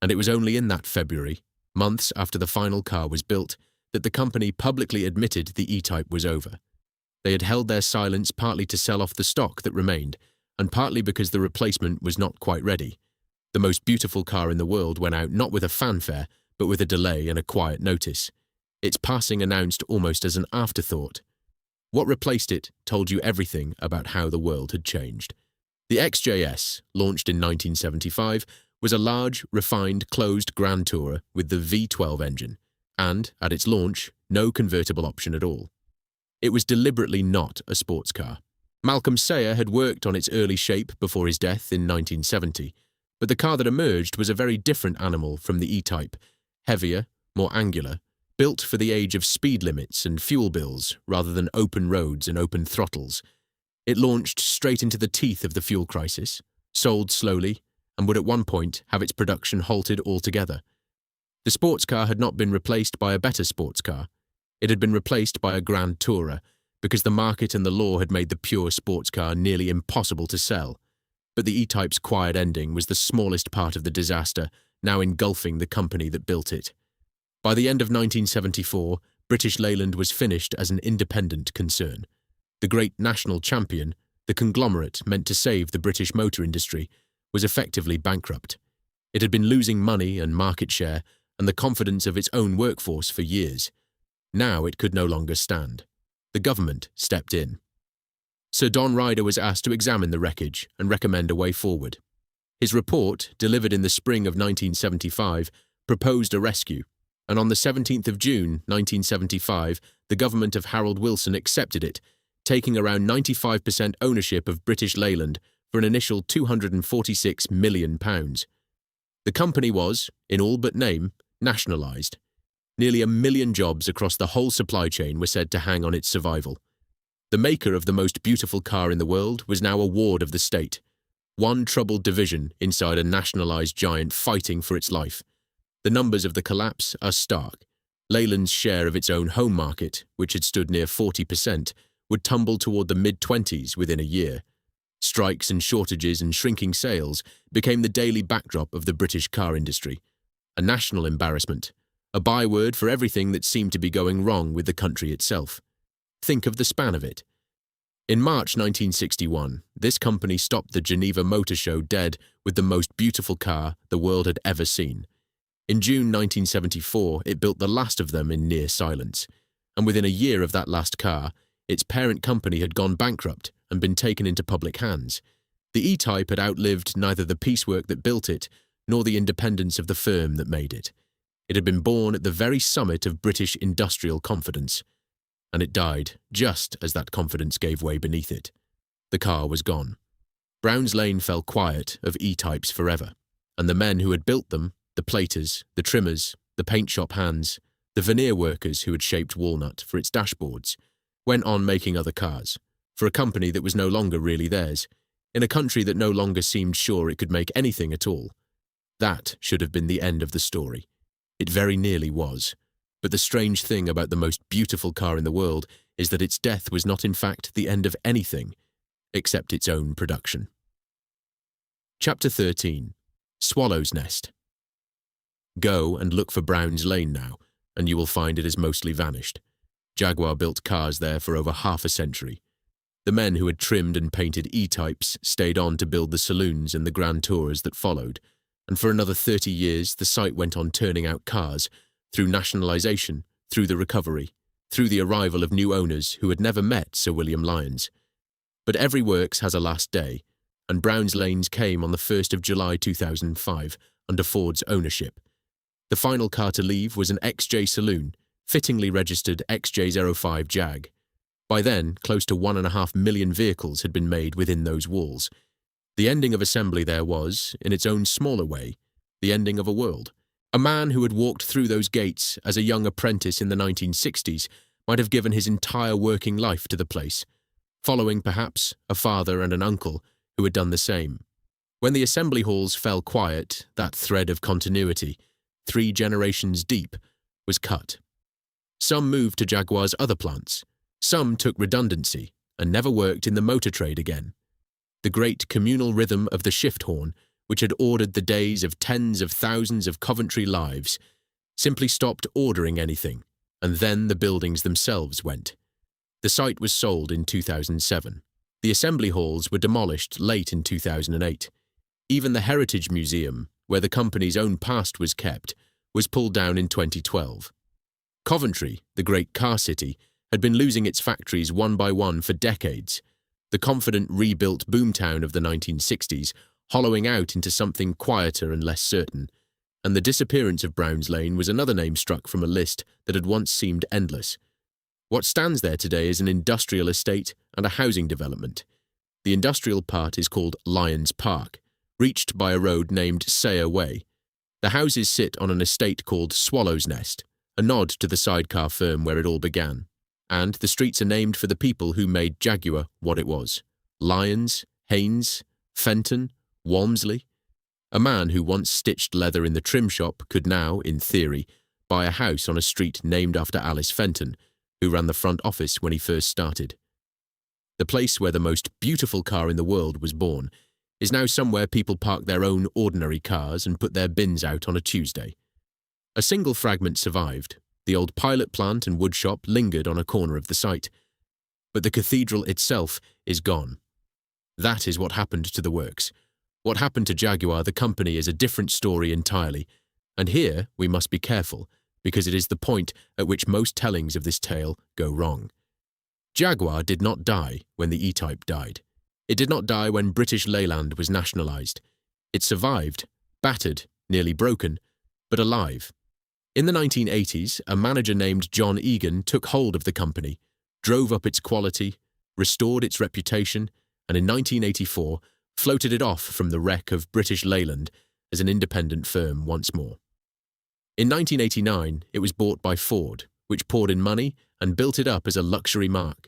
and it was only in that February, months after the final car was built, that the company publicly admitted the E-Type was over. They had held their silence partly to sell off the stock that remained, and partly because the replacement was not quite ready. The most beautiful car in the world went out not with a fanfare, but with a delay and a quiet notice. Its passing announced almost as an afterthought. What replaced it told you everything about how the world had changed. The XJS, launched in 1975, was a large, refined, closed Grand Tourer with the V12 engine, and, at its launch, no convertible option at all. It was deliberately not a sports car. Malcolm Sayer had worked on its early shape before his death in 1970, but the car that emerged was a very different animal from the E-Type, heavier, more angular, built for the age of speed limits and fuel bills rather than open roads and open throttles. It launched straight into the teeth of the fuel crisis, sold slowly, and would at one point have its production halted altogether. The sports car had not been replaced by a better sports car. It had been replaced by a Grand Tourer, because the market and the law had made the pure sports car nearly impossible to sell. But the E-Type's quiet ending was the smallest part of the disaster, now engulfing the company that built it. By the end of 1974, British Leyland was finished as an independent concern. The great national champion, the conglomerate meant to save the British motor industry, was effectively bankrupt. It had been losing money and market share and the confidence of its own workforce for years. Now it could no longer stand. The government stepped in. Sir Don Ryder was asked to examine the wreckage and recommend a way forward. His report, delivered in the spring of 1975, proposed a rescue, and on the 17th of June 1975, the government of Harold Wilson accepted it, taking around 95% ownership of British Leyland for an initial £246 million. The company was, in all but name, nationalised. Nearly 1 million jobs across the whole supply chain were said to hang on its survival. The maker of the most beautiful car in the world was now a ward of the state, one troubled division inside a nationalised giant fighting for its life. The numbers of the collapse are stark. Leyland's share of its own home market, which had stood near 40%, would tumble toward the mid-20s within a year. Strikes and shortages and shrinking sales became the daily backdrop of the British car industry. A national embarrassment, a byword for everything that seemed to be going wrong with the country itself. Think of the span of it. In March 1961, this company stopped the Geneva Motor Show dead with the most beautiful car the world had ever seen. In June 1974, it built the last of them in near silence, and within a year of that last car, its parent company had gone bankrupt and been taken into public hands. The E-Type had outlived neither the piecework that built it nor the independence of the firm that made it. It had been born at the very summit of British industrial confidence, and it died just as that confidence gave way beneath it. The car was gone. Brown's Lane fell quiet of E-Types forever, and the men who had built them, the platers, the trimmers, the paint shop hands, the veneer workers who had shaped walnut for its dashboards, went on making other cars, for a company that was no longer really theirs, in a country that no longer seemed sure it could make anything at all. That should have been the end of the story. It very nearly was. But the strange thing about the most beautiful car in the world is that its death was not in fact the end of anything, except its own production. Chapter 13. Swallow's Nest. Go and look for Brown's Lane now, and you will find it has mostly vanished. Jaguar built cars there for over half a century. The men who had trimmed and painted E-Types stayed on to build the saloons and the Grand Tours that followed, and for another 30 years the site went on turning out cars, through nationalisation, through the recovery, through the arrival of new owners who had never met Sir William Lyons. But every works has a last day, and Brown's Lanes came on the 1st of July 2005, under Ford's ownership. The final car to leave was an XJ saloon, fittingly registered XJ05 Jag. By then, close to 1.5 million vehicles had been made within those walls. The ending of assembly there was, in its own smaller way, the ending of a world. A man who had walked through those gates as a young apprentice in the 1960s might have given his entire working life to the place, following, perhaps, a father and an uncle who had done the same. When the assembly halls fell quiet, that thread of continuity, 3 generations deep, was cut. Some moved to Jaguar's other plants. Some took redundancy and never worked in the motor trade again. The great communal rhythm of the shift horn, which had ordered the days of tens of thousands of Coventry lives, simply stopped ordering anything, and then the buildings themselves went. The site was sold in 2007. The assembly halls were demolished late in 2008. Even the Heritage Museum, where the company's own past was kept, was pulled down in 2012. Coventry, the great car city, had been losing its factories one by one for decades, the confident rebuilt boomtown of the 1960s hollowing out into something quieter and less certain, and the disappearance of Browns Lane was another name struck from a list that had once seemed endless. What stands there today is an industrial estate and a housing development. The industrial part is called Lions Park, reached by a road named Sayer Way. The houses sit on an estate called Swallow's Nest, a nod to the sidecar firm where it all began. And the streets are named for the people who made Jaguar what it was. Lyons, Haynes, Fenton, Walmsley. A man who once stitched leather in the trim shop could now, in theory, buy a house on a street named after Alice Fenton, who ran the front office when he first started. The place where the most beautiful car in the world was born is now somewhere people park their own ordinary cars and put their bins out on a Tuesday. A single fragment survived. The old pilot plant and woodshop lingered on a corner of the site. But the cathedral itself is gone. That is what happened to the works. What happened to Jaguar, the company, is a different story entirely. And here we must be careful, because it is the point at which most tellings of this tale go wrong. Jaguar did not die when the E-Type died. It did not die when British Leyland was nationalised. It survived, battered, nearly broken, but alive. In the 1980s, a manager named John Egan took hold of the company, drove up its quality, restored its reputation, and in 1984 floated it off from the wreck of British Leyland as an independent firm once more. In 1989, it was bought by Ford, which poured in money and built it up as a luxury marque.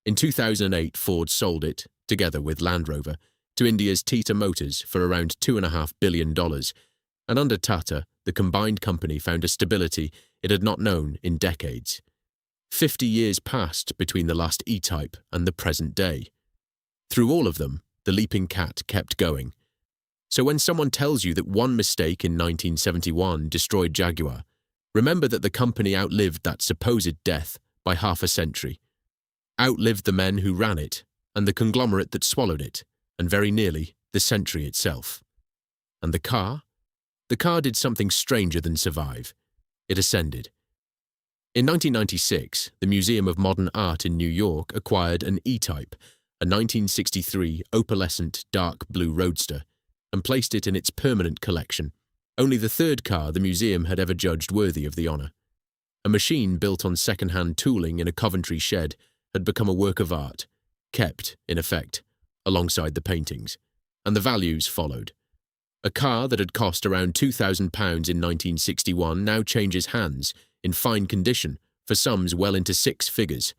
In 2008, Ford sold it, together with Land Rover, to India's Tata Motors for around $2.5 billion, and under Tata, the combined company found a stability it had not known in decades. 50 years passed between the last E-Type and the present day. Through all of them, the leaping cat kept going. So when someone tells you that one mistake in 1971 destroyed Jaguar, remember that the company outlived that supposed death by half a century, outlived the men who ran it, and the conglomerate that swallowed it, and very nearly the century itself. And the car? The car did something stranger than survive. It ascended. In 1996, the Museum of Modern Art in New York acquired an E-Type, a 1963 opalescent dark blue roadster, and placed it in its permanent collection, only the third car the museum had ever judged worthy of the honour. A machine built on second-hand tooling in a Coventry shed had become a work of art, kept, in effect, alongside the paintings, and the values followed. A car that had cost around £2,000 in 1961 now changes hands, in fine condition, for sums well into six figures,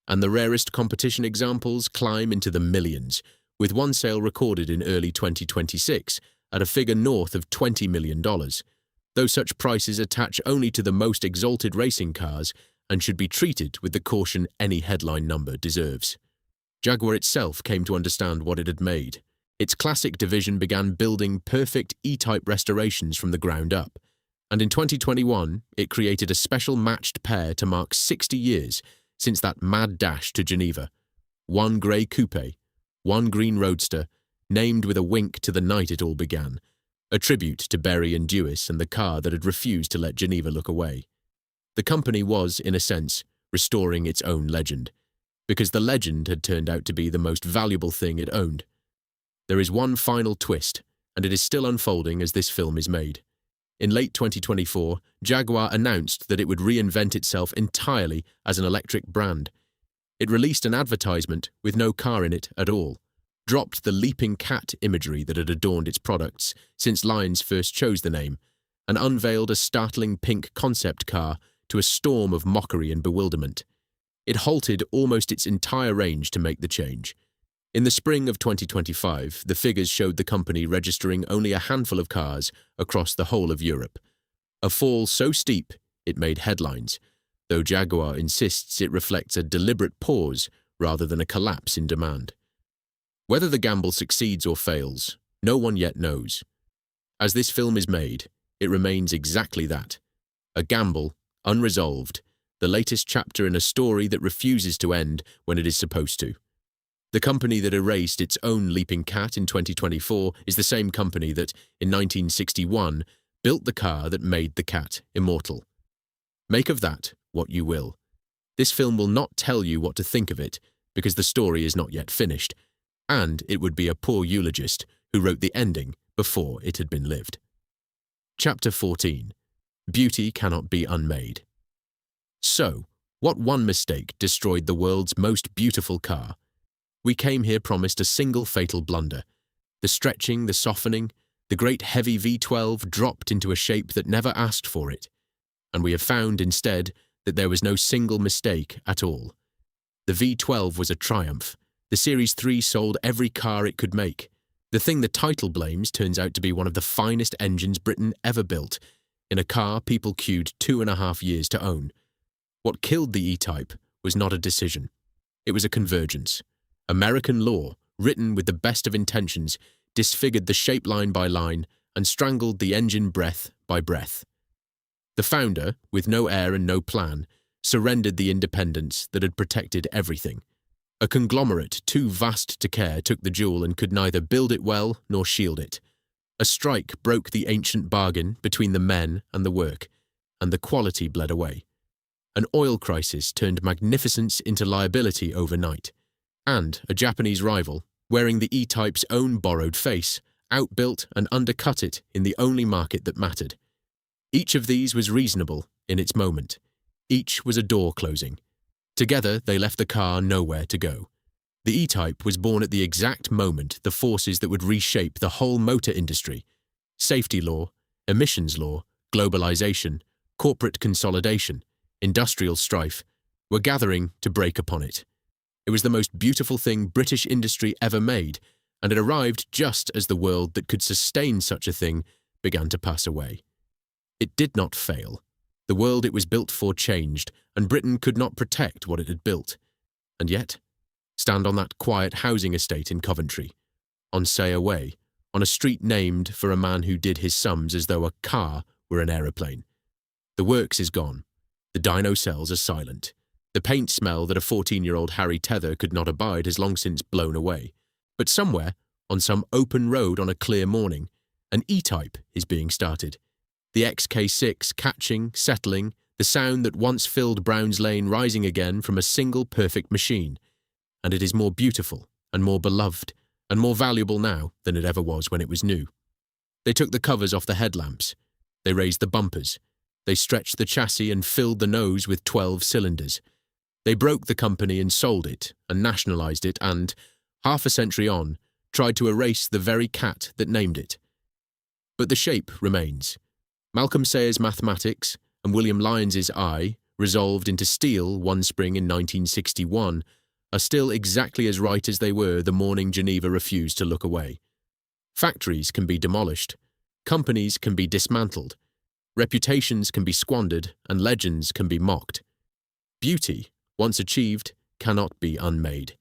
and the rarest competition examples climb into the millions, with one sale recorded in early 2026 at a figure north of $20 million, though such prices attach only to the most exalted racing cars and should be treated with the caution any headline number deserves. Jaguar itself came to understand what it had made. Its classic division began building perfect E-Type restorations from the ground up, and in 2021 it created a special matched pair to mark 60 years since that mad dash to Geneva. One grey coupe, one green roadster, named with a wink to the night it all began, a tribute to Berry and Dewis and the car that had refused to let Geneva look away. The company was, in a sense, restoring its own legend, because the legend had turned out to be the most valuable thing it owned. There is one final twist, and it is still unfolding as this film is made. In late 2024, Jaguar announced that it would reinvent itself entirely as an electric brand. It released an advertisement with no car in it at all, dropped the leaping cat imagery that had adorned its products since Lions first chose the name, and unveiled a startling pink concept car to a storm of mockery and bewilderment. It halted almost its entire range to make the change. In the spring of 2025, the figures showed the company registering only a handful of cars across the whole of Europe. A fall so steep it made headlines, though Jaguar insists it reflects a deliberate pause rather than a collapse in demand. Whether the gamble succeeds or fails, no one yet knows. As this film is made, it remains exactly that, a gamble, unresolved, the latest chapter in a story that refuses to end when it is supposed to. The company that erased its own leaping cat in 2024 is the same company that, in 1961, built the car that made the cat immortal. Make of that what you will. This film will not tell you what to think of it, because the story is not yet finished, and it would be a poor eulogist who wrote the ending before it had been lived. Chapter 14. Beauty Cannot Be Unmade. So, what one mistake destroyed the world's most beautiful car? We came here promised a single fatal blunder. The stretching, the softening, the great heavy V12 dropped into a shape that never asked for it. And we have found, instead, that there was no single mistake at all. The V12 was a triumph. The Series 3 sold every car it could make. The thing the title blames turns out to be one of the finest engines Britain ever built, in a car people queued 2.5 years to own. What killed the E-Type was not a decision. It was a convergence. American law, written with the best of intentions, disfigured the shape line by line and strangled the engine breath by breath. The founder, with no heir and no plan, surrendered the independence that had protected everything. A conglomerate too vast to care took the jewel and could neither build it well nor shield it. A strike broke the ancient bargain between the men and the work, and the quality bled away. An oil crisis turned magnificence into liability overnight, and a Japanese rival, wearing the E-Type's own borrowed face, outbuilt and undercut it in the only market that mattered. Each of these was reasonable in its moment. Each was a door closing. Together, they left the car nowhere to go. The E-Type was born at the exact moment the forces that would reshape the whole motor industry — safety law, emissions law, globalization, corporate consolidation, industrial strife — were gathering to break upon it. It was the most beautiful thing British industry ever made, and it arrived just as the world that could sustain such a thing began to pass away. It did not fail. The world it was built for changed, and Britain could not protect what it had built. And yet, stand on that quiet housing estate in Coventry, on Sayer Way, on a street named for a man who did his sums as though a car were an aeroplane. The works is gone. The dyno cells are silent. The paint smell that a 14-year-old Harry Tether could not abide has long since blown away. But somewhere, on some open road on a clear morning, an E-Type is being started. The XK6 catching, settling, the sound that once filled Brown's Lane rising again from a single perfect machine. And it is more beautiful and more beloved and more valuable now than it ever was when it was new. They took the covers off the headlamps. They raised the bumpers. They stretched the chassis and filled the nose with 12 cylinders. They broke the company and sold it and nationalized it and, half a century on, tried to erase the very cat that named it. But the shape remains. Malcolm Sayers' mathematics and William Lyons's eye, resolved into steel one spring in 1961, are still exactly as right as they were the morning Geneva refused to look away. Factories can be demolished. Companies can be dismantled. Reputations can be squandered and legends can be mocked. Beauty, once achieved, cannot be unmade.